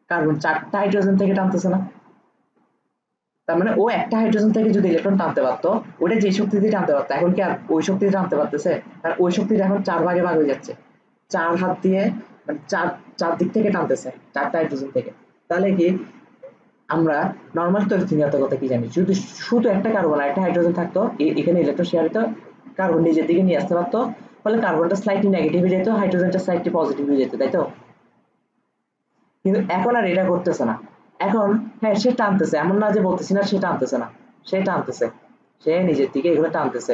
কার্বন 4টা হাইড্রোজেন থেকে টানতেছে না? তার মানে ও একটা হাইড্রোজেন থেকে যদি ইলেকট্রন টানতে পারতো, ওটা যে শক্তি দিয়ে টানতে পারতো, এখন কি আর ওই শক্তি দিয়ে টানতে পারতেছে? কারণ ওই শক্তিটা এখন 4 ভাগে ভাগ হয়ে যাচ্ছে, 4 হাত দিয়ে, মানে চার দিক থেকে টানতেছে 4টা হাইড্রোজেন থেকে। তাহলে কি আমরা নরমাল তড়িৎ-ঋণাত্মকতা কি জানি, যদি শুধু একটা কার্বন আর একটা হাইড্রোজেন থাকতো, এখানে ইলেকট্রন শেয়ার হতো, কার্বন নিজের দিকে নিয়ে আসতে পারতো, ফলে কার্বনটা স্লাইটলি নেগেটিভ হয়ে যেত, হাইড্রোজেনটা স্লাইটলি পজিটিভ হয়ে যেত, তাই তো? কিন্তু এখন আর এটা করতেছে না। এখন হ্যাঁ সে টানতেছে, এমন না যে বলতেছি না সে টানতেছে না, সে টানতেছে, সে নিজের দিকে এগুলো টানতেছে,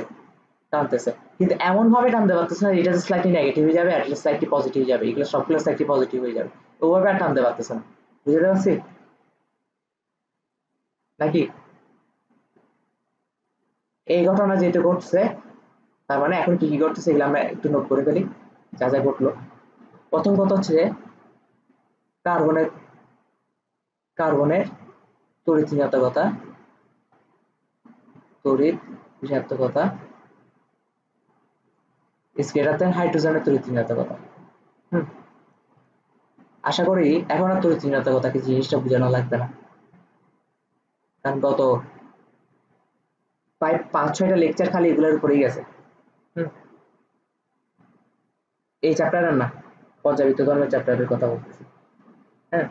টানতেছে, কিন্তু এমন ভাবে টানতে পারতেছে না এটা স্লাইটলি নেগেটিভ হয়ে যাবে আর এটা স্লাইটলি পজিটিভ হয়ে যাবে, এগুলো সবগুলো স্লাইটলি পজিটিভ হয়ে যাবে, ওভাবে আর টানতে পারতেছে না। বুঝতে পারছি নাকি? এই ঘটনা যেহেতু ঘটছে, তার মানে এখন কি কি ঘটতেছে এগুলো আমরা একটু নোট করে ফেলি, যা যা ঘটলো। প্রথম কথা হচ্ছে যে কার্বনের কার্বনের তড়িৎ ঋণাত্মকতা, তড়িৎ ঋণাত্মকতা is greater than হাইড্রোজেনের তড়িৎ ঋণাত্মকতা। আশা করি এখন আর তড়িৎ ঋণাত্মকতা কি জিনিসটা বোঝানো লাগবে না, কারণ গত প্রায় 5-6টা লেকচার খালি এগুলোর উপরেই গেছে। এই চ্যাপ্টারের না, পর্যাবৃত্ত ধর্মের চ্যাপ্টারের কথা বলতেছি। হ্যাঁ,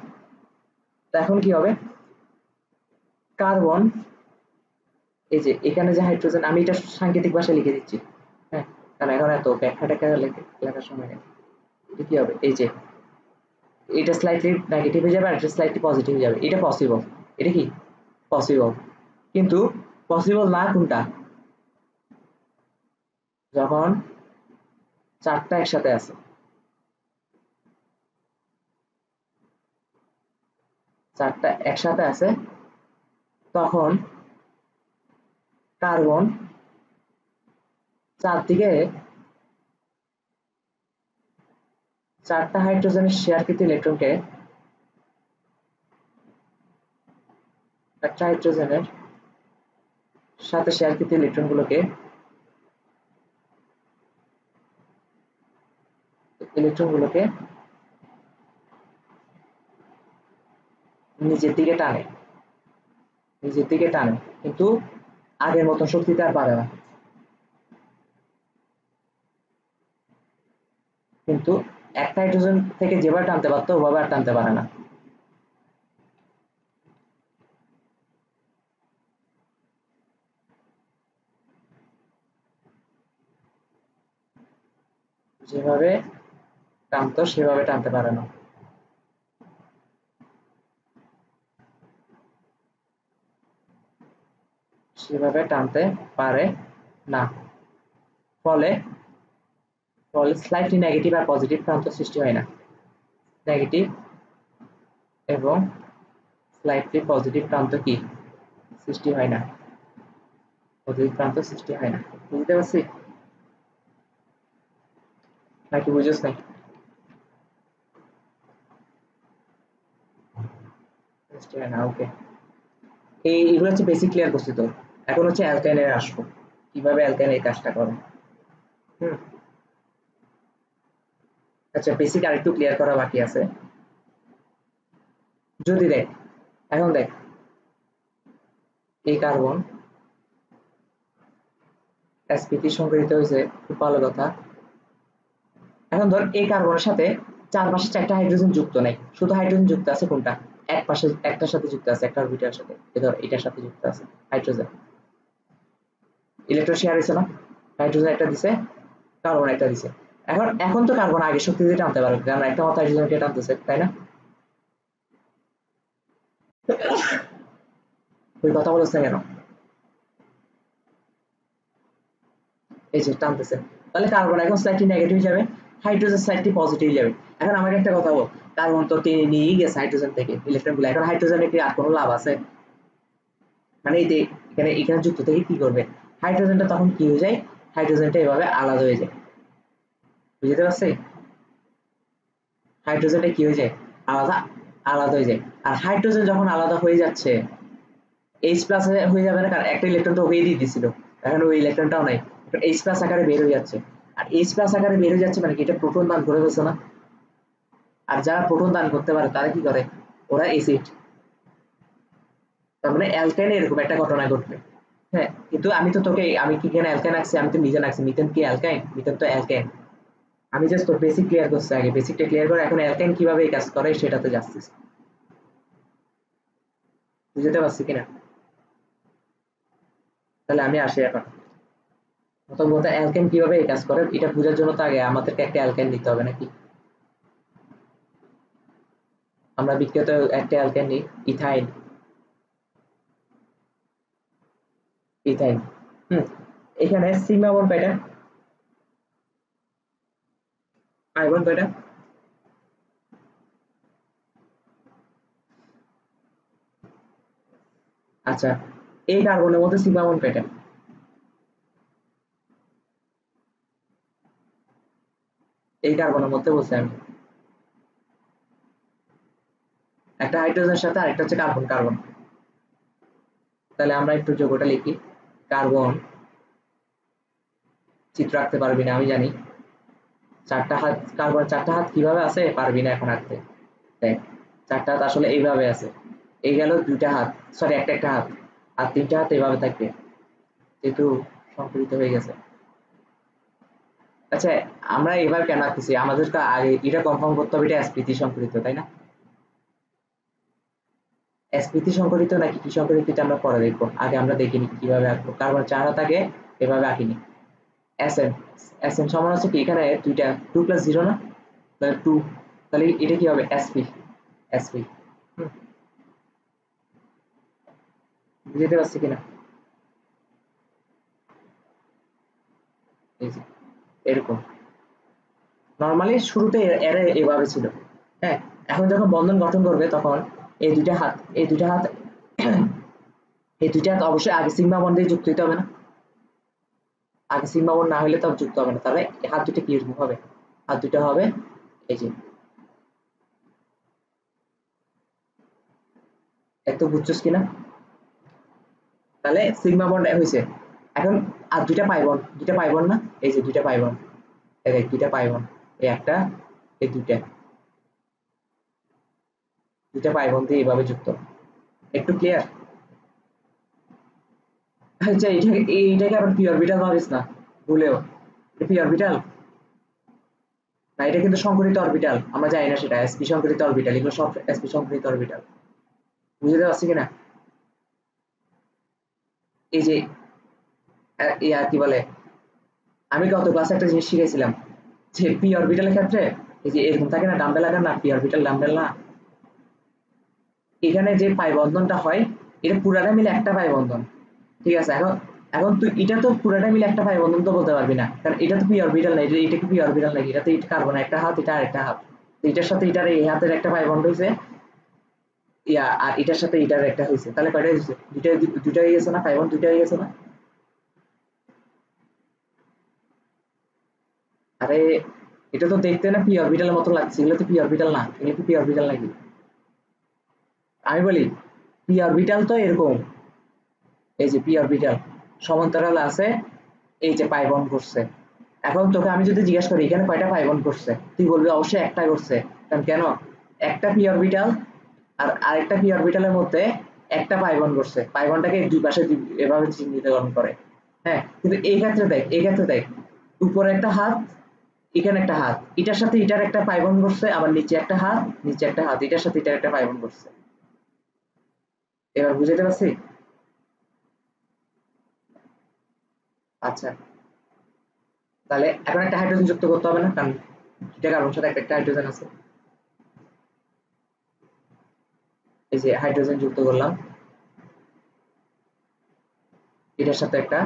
তো এখন কি হবে, কার্বন, এই যে এখানে যে হাইড্রোজেন, আমি এটা সাংকেতিক ভাষায় লিখে দিচ্ছি, হ্যাঁ, কারণ এখন এত ব্যাখ্যা ট্যাখ্যা লেখার সময় নেই। এটা কি হবে, এই যে এটা স্লাইটলি নেগেটিভ হয়ে যাবে আর এটা স্লাইটলি পজিটিভ হয়ে যাবে, এটা পসিবল, এটা কি পসিবল, কিন্তু পসিবল না কোনটা, যখন 4টা একসাথে আছে, 4টা একসাথে আছে, তখন কার্বন চারদিকে 4টা হাইড্রোজেনের শেয়ারকৃত ইলেকট্রনকে, একটা হাইড্রোজেনের সাথে শেয়ারকৃত ইলেকট্রনগুলোকে ইলেকট্রনগুলোকে নিচের দিকে টানে, নিচের দিকে টানে, কিন্তু আগের মতো শক্তিতে আর পারে না। কিন্তু একটা হাইড্রোজেন থেকে যেভাবে টানতে পারতো ওভাবে আর টানতে পারে না। যেভাবে টানতো সেভাবে টানতে পারে না। সেভাবে টানতে পারে না। ফলে ফলে স্লাইটলি নেগেটিভ আর পজিটিভ প্রান্ত সৃষ্টি হয় না। নেগেটিভ এবং স্লাইটলি পজিটিভ প্রান্ত কি সৃষ্টি হয় না, পজিটিভ প্রান্ত সৃষ্টি হয় না। বুঝতে পারছি নাকি বুঝোস নাই? সৃষ্টি হয় না, ওকে। এইগুলো হচ্ছে বেসিক ক্লিয়ার করছি তো। এখন হচ্ছে অ্যালকাইনে আসবো, কিভাবে অ্যালকাইন এই কাজটা করে। হুম, আচ্ছা বেসিক আরেকটু ক্লিয়ার করা বাকি আছে। যদি দেখ, এখন দেখ এই কার্বন sp3 সংগঠিত হয়েছে, খুব ভালো কথা। এখন ধর এই কার্বনের সাথে চারপাশে চারটা হাইড্রোজেন যুক্ত নাই, শুধু হাইড্রোজেন যুক্ত আছে কোনটা, এক পাশে একটার সাথে যুক্ত আছে, একটা অরবিটালের সাথে। ধর এটার সাথে যুক্ত আছে হাইড্রোজেন, ইলেকট্রন শেয়ার হয়েছে না, হাইড্রোজেন একটা দিছে, কার্বন একটা দিছে। এখন এখন তো কার্বন আগে শক্তি দিয়ে টানতে পারবে, কারণ একটা মাত্র হাইড্রোজেনকে টানতেছে, তাই না? ওই কথা বলছ না কেন? এই যে টানতেছে, তাহলে কার্বন এখন স্লাইটলি নেগেটিভ যাবে, হাইড্রোজেন স্লাইটলি পজিটিভ যাবে। এখন আমাকে একটা কথা বল, কার্বন তো টেনে নিয়েই গেছে হাইড্রোজেন থেকে ইলেকট্রন গুলো, এখন হাইড্রোজেনের কি আর কোনো লাভ আছে? মানে এই যে এখানে এখানে যুক্ত থেকে কি করবে, হাইড্রোজেনটা তখন কি হয়ে যায়, হাইড্রোজেনটা এভাবে আলাদা হয়ে যায়। বুঝতে পারছি? হাইড্রোজেনটা কি হয়ে যায়, আলাদা আলাদা হয়ে যায়। আর হাইড্রোজেন যখন আলাদা হয়ে যাচ্ছে এইচ প্লাস হয়ে যাবে না, কারণ একটা ইলেকট্রন তো হয়ে দিয়ে দিছিল, এখন ওই ইলেকট্রনটাও নাই, এইচ প্লাস আকারে বের হয়ে যাচ্ছে। আর এইচ প্লাস আকারে বের হয়ে যাচ্ছে মানে কি, এটা প্রোটন দান করে ফেলছে না। আর যারা প্রোটন দান করতে পারে তারা কি করে, ওরা অ্যাসিড। তার মানে অ্যালকাইনে এরকম একটা ঘটনা ঘটবে। হ্যাঁ, কিন্তু আমি তো তোকে, আমি কি এখানে অ্যালকাইন আঁকছি, আমি তো নিজে আঁকছি। মিথেন কি অ্যালকাইন? মিথেন তো অ্যালকাইন। আমি জাস্ট তোর বেসিক ক্লিয়ার করছি, আগে বেসিকটা ক্লিয়ার করে এখন অ্যালকাইন কিভাবে এই কাজ করে সেটাতে যাচ্ছিস। বুঝতে পারছি কিনা? তাহলে আমি আসি এখন। প্রথম কথা, অ্যালকেন কিভাবে এই কাজ করে এটা বোঝার জন্য তো আগে আমাদেরকে একটা অ্যালকেন নিতে হবে নাকি? আমরা বিখ্যাত একটা অ্যালকেন নিই, ইথাইন। ইথাইন, হুম, এখানে সিগমা বন্ড কয়টা, আই বন্ড কয়টা? আচ্ছা, এই কার্বনের মধ্যে সিগমা বন্ড কয়টা? এই কার্বনের মধ্যে বলছি আমি, একটা হাইড্রোজেনের সাথে আরেকটা হচ্ছে কার্বন, কার্বন। তাহলে আমরা একটু যোগটা লিখি। কার্বন, চিত্র আঁকতে পারবি না আমি জানি, চারটা হাত, কার্বন চারটা হাত কিভাবে আছে পারবি না এখন আঁকতে। দেখ, চারটা হাত আসলে এইভাবে আছে, এই গেল দুইটা হাত, সরি একটা একটা হাত, আর তিনটা হাত এইভাবে থাকবে, যেহেতু সংকুচিত হয়ে গেছে। আচ্ছা, আমরা এবার কেন আঁকতেছি, আমাদের তো আগে এটা কনফার্ম করতে হবে এটা স্মৃতি সংকলিত, তাই না? স্মৃতি সংকলিত নাকি কি সংকলিত এটা আমরা পরে দেখবো, আগে আমরা দেখিনি কিভাবে আঁকবো। কার্বন চার হাত আগে এভাবে আঁকিনি। এসএন, এসএন সমান হচ্ছে কি, এখানে দুইটা 2 + 0 না, তাহলে 2, তাহলে এটা কি হবে, এসপি, এসপি। বুঝতে পারছি কিনা? এই যে এরকম নরমালি শুরুতে এরা এভাবে ছিল। হ্যাঁ, এখন যখন বন্ধন গঠন করবে তখন এই দুইটা হাত, এই দুইটা হাত এই দুইটা হাত অবশ্যই আগে সিগমা বন্ড দিয়ে যুক্ত হতে হবে না, আগে সিগমা বন্ড না হলে তো যুক্ত হবে না। তাহলে হাত দুটো কি এরকম হবে, হাত দুটো হবে এই যে, এত বুঝছস কিনা? তাহলে সিগমা বন্ড হয়েছে। এখন আর দুইটা পাই বন্ড, দুইটা পাই বন্ড না, এই যে দুইটা পাই বন্ড, এই দুইটা পাই বন্ড, এই একটা, এই দুইটা, দুইটা পাই বন্ধ এইভাবে যুক্ত। একটু ক্লিয়ার? আচ্ছা, এইটাকে আবার পি অরবিটাল ভাবিস না ভুলেও। এটা পি অরবিটাল না, এটা কিন্তু সংকরিত অরবিটাল, আমরা জানি না সেটা এসপি সংকরিত অরবিটাল, এগুলো সব এসপি সংকরিত অরবিটাল। বুঝতে পারছি কিনা? এই যে ইয়া কি বলে, আমি গত ক্লাসে একটা জিনিস শিখেছিলাম যে পি অরবিটালের ক্ষেত্রে এই যে এরকম থাকে না, ডাম্বেল আকার না, পি অরবিটাল ডাম্বেল না, এখানে যে পাই বন্ধনটা হয় এটা পুরাটা মিলে একটা পাই বন্ধন। ঠিক আছে, এখন এখন তুই এটা তো পুরাটা মিলে একটা পাই বন্ধন তো বলতে পারবি না, কারণ এটা তো পি অরবিটাল না, এটা কি পি অরবিটাল নাকি? এটা তো এটা কার্বন একটা হাত, এটা আরেকটা হাত, তো এটার সাথে এটার এই হাতের একটা পাই বন্ধ হয়েছে, ইয়া আর এটার সাথে এটার একটা হয়েছে, তাহলে কয়টা হয়েছে? দুইটা, দুইটা হয়ে গেছে না? পাই বন্ধন দুইটা হয়ে গেছে না? আরে এটা তো দেখতে না পি অরবিটালের মতো লাগছে, এগুলো তো পি অরবিটাল না, এগুলো কি পি অরবিটাল নাকি? আমি বলি পি অরবিটাল তো এরকম, এই যে পি অরবিটাল সমান্তরাল আছে, এই যে পাই বন্ড করছে। এখন তোকে আমি যদি জিজ্ঞাসা করি এখানে কয়টা পাই বন্ড করছে, তুই বলবি অবশ্যই একটা করছে। কারণ কেন? একটা পি অরবিটাল আর আরেকটা পি অরবিটালের মধ্যে একটা পাই বন্ড করছে, পাই বন্ডটাকে দুই পাশে এভাবে চিহ্নিতকরণ করে। হ্যাঁ, কিন্তু এই ক্ষেত্রে দেখ, এই ক্ষেত্রে দেখ, উপরে একটা হাত, এখানে একটা হাত, এটার সাথে এটার একটা পাই বন্ড করছে, আবার নিচে একটা হাত, নিচে একটা হাত, এটার সাথে এটার একটা পাই বন্ড করছে। এবার বুঝাতে পারছি? আচ্ছা, তাহলে এখন একটা হাইড্রোজেন যুক্ত করতে হবে না, কারণ দুইটা কার্বন সাথে একটা একটা হাইড্রোজেন আছে। এই যে হাইড্রোজেন যুক্ত করলাম, এটার সাথে একটা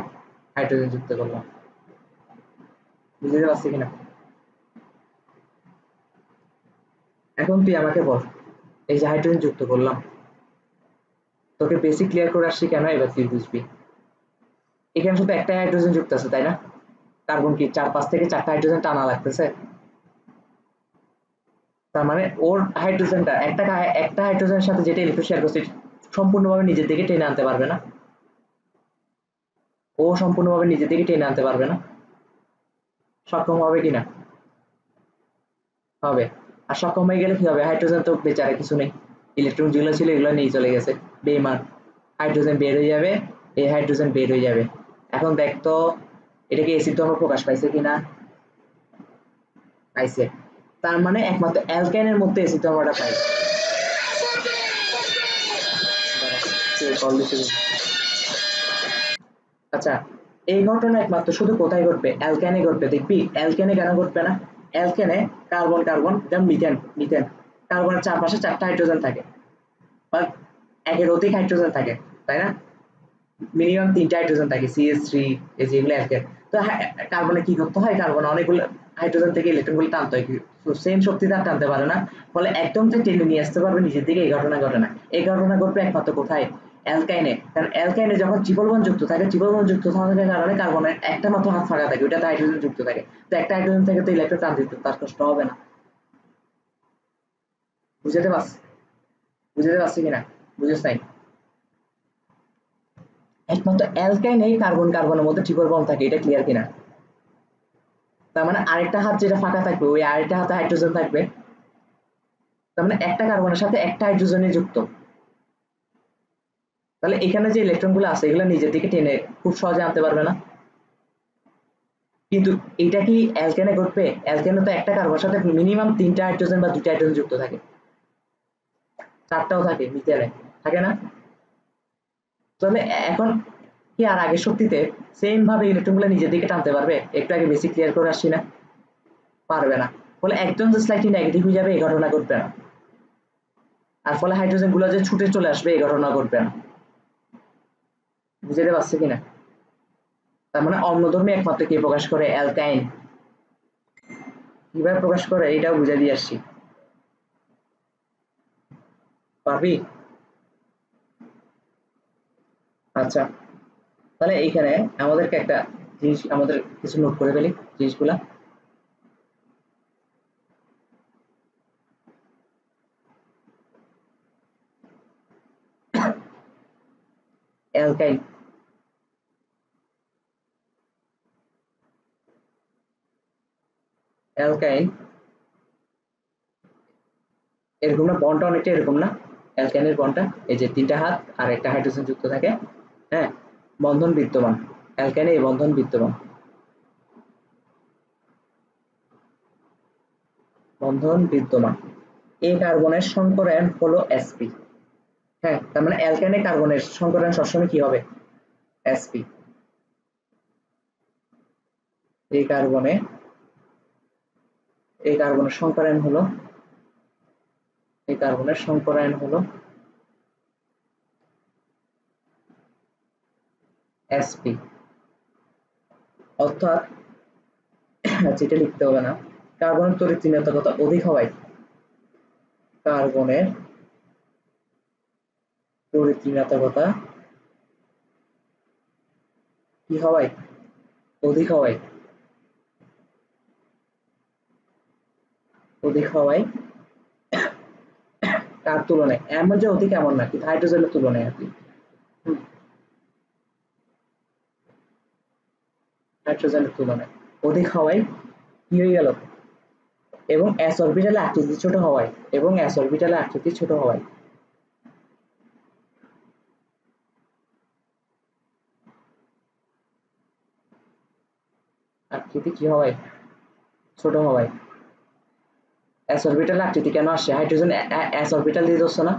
হাইড্রোজেন যুক্ত করলাম। বুঝতে পারছি কিনা? এখন তুই আমাকে বল, এই যে হাইড্রোজেন যুক্ত করলাম, তোকে বেসিক ক্লিয়ার করে আসছি কেন, এবার তুই বুঝবি। এখানে শুধু একটা হাইড্রোজেন যুক্ত আছে, তাই না? কার্বন কি চার পাঁচ থেকে চারটা হাইড্রোজেন টানা লাগতেছে, তার মানে ওর হাইড্রোজেনটা একটা একটা হাইড্রোজেনের সাথে যেটা ইলেকট্রন শেয়ার করছে সম্পূর্ণভাবে নিজের দিকে টেনে আনতে পারবে না, ও সম্পূর্ণভাবে নিজের দিকে টেনে আনতে পারবে না, সক্ষম হবে কিনা? হবে। আর সক্ষম হয়ে গেলে কি হবে? হাইড্রোজেন তো বেচারা কিছু নেই, ইলেকট্রন যেগুলো ছিল এগুলো নিয়ে চলে গেছে, বেমান। হাইড্রোজেন বের হয়ে যাবে, এই হাইড্রোজেন বের হয়ে যাবে। এখন দেখ তো এটা কি এসিড ধর্ম প্রকাশ পাইছে কিনা? পাইছে। তার মানে একমাত্র অ্যালকাইনের মধ্যে এসিড ধর্মটা পাই। আচ্ছা, এই ঘটনা একমাত্র শুধু কোথায় ঘটবে? অ্যালকেনে ঘটবে, দেখবি। অ্যালকেনে কেন ঘটবে না? অ্যালকেনে কার্বন কার্বন, যেমন মিথেন, মিথেন কার্বনের চারপাশে চারটা হাইড্রোজেন থাকে বা একের অধিক হাইড্রোজেন থাকে, তাই না? মিনিমাম তিনটা হাইড্রোজেন থাকে, CH3, এই যেগুলো অ্যালকেন। তো কার্বনে কি করতে হয়? কার্বন অনেকগুলো হাইড্রোজেন থেকে ইলেকট্রনগুলো টানতে হয়, তো সেম শক্তিতে আর টানতে পারে না, ফলে একদম যে টেনে নিয়ে আসতে পারবে নিজের দিকে, এই ঘটনা ঘটে না। এই ঘটনা ঘটবে একমাত্র কোথায়? অ্যালকাইনে। কারণ অ্যালকাইনে যখন ট্রিপল বন্ড যুক্ত থাকে, ট্রিপল বন্ড যুক্ত থাকার কারণে কার্বনের একটা মাত্র হাত ফাঁকা থাকে, ওটাতে হাইড্রোজেন যুক্ত থাকে, তো একটা হাইড্রোজেন থেকে তো ইলেকট্রন টান দিতে তার কষ্ট হবে না। বুঝতে পারছি? বুঝতে পারছি কিনা? বুঝিস নাই? একমাত্র অ্যালকাইনেই কার্বন কার্বনের মধ্যে ট্রিপল বন্ড থাকে, এটা ক্লিয়ার কিনা? তার মানে আরেকটা হাত যেটা ফাঁকা থাকবে, ওই আরেকটা হাতে হাইড্রোজেন থাকবে, তার মানে একটা কার্বনের সাথে একটা হাইড্রোজেনই যুক্ত। তাহলে এখানে যে ইলেকট্রন গুলো আছে এগুলো নিজের দিকে টেনে খুব সহজে আনতে পারবে না। কিন্তু এটা কি অ্যালকেনে ঘটবে? অ্যালকেনে তো একটা কার্বনের সাথে মিনিমাম তিনটা হাইড্রোজেন বা দুইটা হাইড্রোজেন যুক্ত থাকে, চারটাও থাকে মিথেনে, থাকে না? তাহলে এখন কি আর আগের শক্তিতে সেম ভাবে ইলেকট্রন গুলো নিজের দিকে টানতে পারবে? একটু আগে বেসিক ক্লিয়ার করে আসছি না? পারবে না। ফলে একদম যে স্লাইটলি নেগেটিভ হয়ে যাবে এই ঘটনা ঘটবে না, আর ফলে হাইড্রোজেন গুলো যে ছুটে চলে আসবে এই ঘটনা ঘটবে না। বুঝতে পারছে কিনা? তার মানে অম্লধর্মী একমাত্র কে প্রকাশ করে? অ্যালকাইন। কিভাবে প্রকাশ করে এটাও বুঝে দিয়ে আসছি, পারবি? আচ্ছা, তাহলে এইখানে আমাদেরকে একটা জিনিস, আমাদের কিছু নোট করে ফেলি জিনিসগুলা। অ্যালকাইন, অ্যালকাইন এরকম না, বন্ডটা অনেকটা এরকম না, অ্যালকেনের বন্ডটা এই যে তিনটা হাত আর একটা হাইড্রোজেন যুক্ত থাকে, হ্যাঁ, বন্ধন বিদ্যমান, অ্যালকেনে এই বন্ধন বিদ্যমান, বন্ধন বিদ্যমান। এই কার্বনের সংকরায়ন হলো sp। হ্যাঁ, তার মানে অ্যালকেনে কার্বনের সংকরায়ন সবসময় কি হবে? sp। এই কার্বনে এই কার্বনের সংকরায়ন হলো এই কার্বনের সংকরায়ন হলো sp। অর্থাৎ যেটা লিখতে হবে না, কার্বনের তড়িৎ ঋণাত্মকতা অধিক হওয়ায় কার্বনের তড়িৎ ঋণাত্মকতা কি হওয়ায়? অধিক হওয়ায়, অধিক হওয়ায় কার তুলনায়? এমন যে অধিক এমন না, কিন্তু হাইড্রোজেনের তুলনায় আর কি। হাইড্রোজেনের তুলনায় অধিক হওয়ায় কি হয়ে গেল? এবং s অরবিটালে আকৃতি ছোট হওয়ায়, এবং s অরবিটালে আকৃতি ছোট হওয়ায় আকৃতি কি হওয়ায়? ছোট হওয়ায়। s অরবিটালে আকৃতি কেন আসছে? হাইড্রোজেন s অরবিটাল দিয়ে ধরছে না,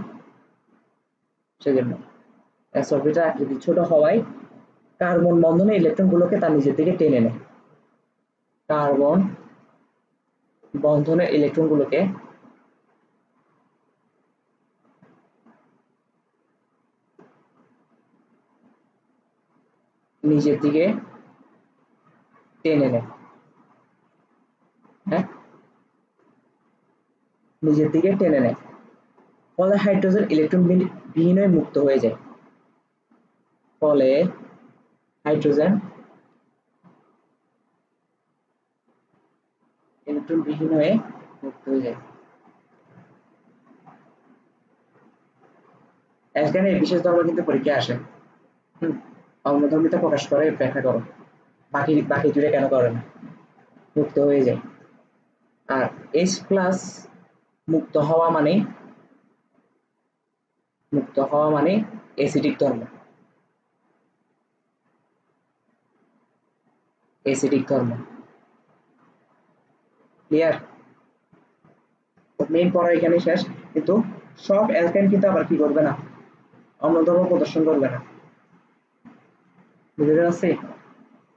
সেজন্য s অরবিটাল আকৃতি ছোট হওয়ায় কার্বন বন্ধনে ইলেকট্রনগুলোকে তার নিজের দিকে টেনে নেয়। কার্বন বন্ধনের ইলেকট্রনগুলোকে নিজের দিকে টেনে নেয়, হ্যাঁ, নিজের দিকে টেনে নেয়। ফলে হাইড্রোজেন ইলেকট্রন বিহীন হয়ে মুক্ত হয়ে যায়। ফলে হাইড্রোজেন ইলেকট্রন বিহীন হয়ে মুক্ত হয়ে যায়। এখানে বিশেষ ধর্ম কিন্তু পরীক্ষায় আসে। অম্লধর্মিতা প্রকাশ করে ব্যাখ্যা করো। বাকি বাকি জুড়ে কেন করে না? মুক্ত হয়ে যায়। আর H প্লাস মুক্ত হওয়া মানে অ্যাসিডিক ধর্ম, অ্যাসিডিক ধর্ম। ক্লিয়ার? মেইন পড়া এখানে শেষ, কিন্তু সব অ্যালকেন কিন্তু আবার কি করবে না? অম্লধর্ম প্রদর্শন করবে না। বুঝতে পারছি?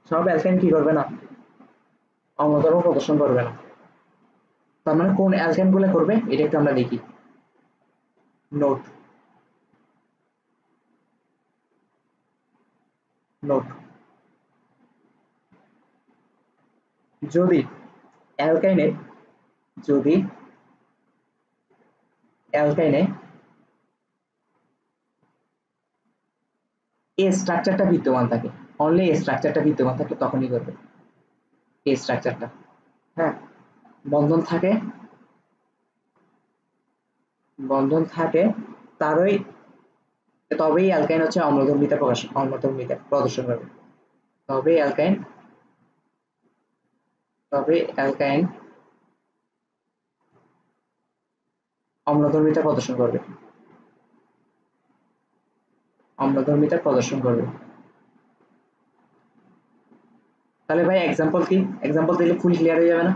সব অ্যালকেন কি করবে না? অম্লধর্ম প্রদর্শন করবে না। তার মানে কোন অ্যালকেন গুলো করবে এটা একটু আমরা দেখি। নোট নোট যদি অ্যালকাইনে যদি অ্যালকাইনে এই স্ট্রাকচারটা বিদ্যমান থাকে, অনলি এই স্ট্রাকচারটা বিদ্যমান থাকে, তখনই করবে এই স্ট্রাকচারটা। হ্যাঁ, বন্ধন থাকে, বন্ধন থাকে, তারই তবেই অ্যালকাইন হচ্ছে অম্লধর্মিতা প্রদর্শন করবে। তবে অ্যালকাইন অম্লধর্মিতা প্রদর্শন করবে, অম্লধর্মিতা প্রদর্শন করবে। তাহলে ভাই এক্সাম্পল কি? এক্সাম্পল দিলে ফুল ক্লিয়ার হয়ে যাবে না?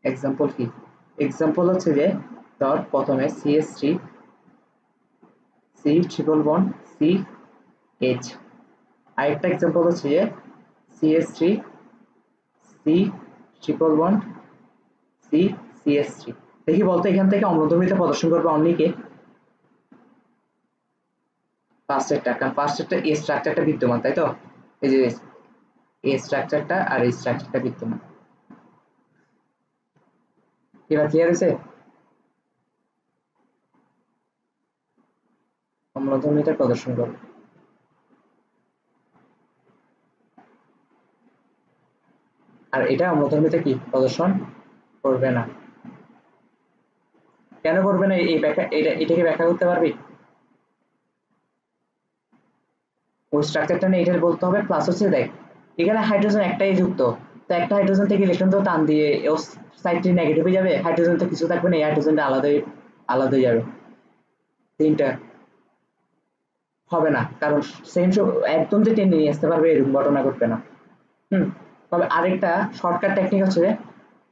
এক্সাম্পল কি? এক্সাম্পল হচ্ছে যে ধর প্রথমে CH3 C triple bond CH, আরেকটা এক্সাম্পল হচ্ছে যে CH3 C triple bond CH3। দেখি বলতো এখান থেকে অম্লধর্মিতা প্রদর্শন করবে অনলি কে? ফার্স্টেরটা, কারণ ফার্স্টেরটা এই স্ট্রাকচারটা বিদ্যমান, তাই তো? এই যে এই স্ট্রাকচারটা আর এই স্ট্রাকচারটা বিদ্যমান। এবার ক্লিয়ার হয়েছে? অম্লধর্মিতা প্রদর্শন করবে। আর এটা অম্লধর্মিতা কি প্রদর্শন করবে না। কেন করবে না? এই ব্যাখ্যা, এটাকে ব্যাখ্যা করতে পারবি? ওই স্ট্রাকচারটা নিয়ে এটা বলতে হবে, প্লাস হচ্ছে দেখ এখানে হাইড্রোজেন একটাই যুক্ত, তো একটা হাইড্রোজেন থেকে ইলেকট্রন তো টান দিয়ে ও সাইডটি নেগেটিভ হয়ে যাবে, হাইড্রোজেন তো কিছু থাকবে না, এই হাইড্রোজেনটা আলাদাই আলাদা হয়ে যাবে। তিনটা হবে না, কারণ সেম একদম যে টেনে নিয়ে আসতে পারবে এরকম ঘটনা ঘটবে না। তবে আরেকটা শর্টকাট টেকনিক হচ্ছে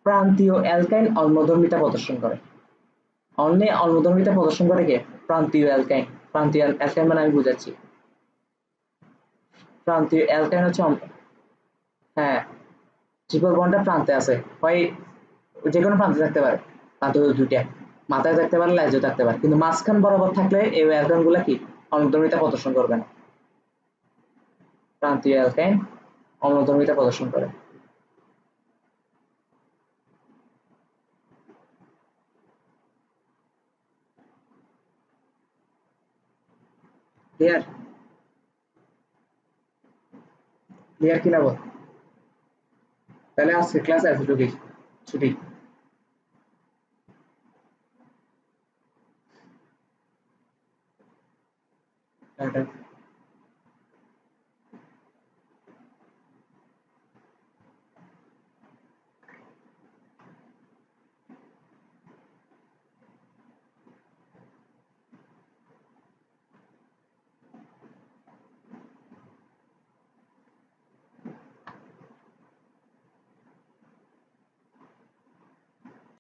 প্রান্তীয় অ্যালকাইন অম্লধর্মিতা প্রদর্শন করে। অন্যে অম্লধর্মিতা প্রদর্শন করে কে? প্রান্তীয় অ্যালকাইন। প্রান্তীয় অ্যালকাইন মানে আমি বুঝাচ্ছি, প্রান্তীয় অ্যালকাইন হচ্ছে হ্যাঁ, ট্রিপল বন্ডটা প্রান্তে আছে, হয় যে কোনো প্রান্তে থাকতে পারে, প্রান্ত দুইটা, মাথায় থাকতে পারে, লেজেও থাকতে পারে, কিন্তু মাঝখান বরাবর থাকলে এই অ্যালকাইন গুলা কি অম্লধর্মিতা প্রদর্শন করবে না। প্রান্তীয় অ্যালকাইন অম্লধর্মিতা প্রদর্শন করে। ক্লিয়ার? ক্লিয়ার কিনা বল? তাহলে আজকে ক্লাস এতটুকুই, ছুটি। টাটা।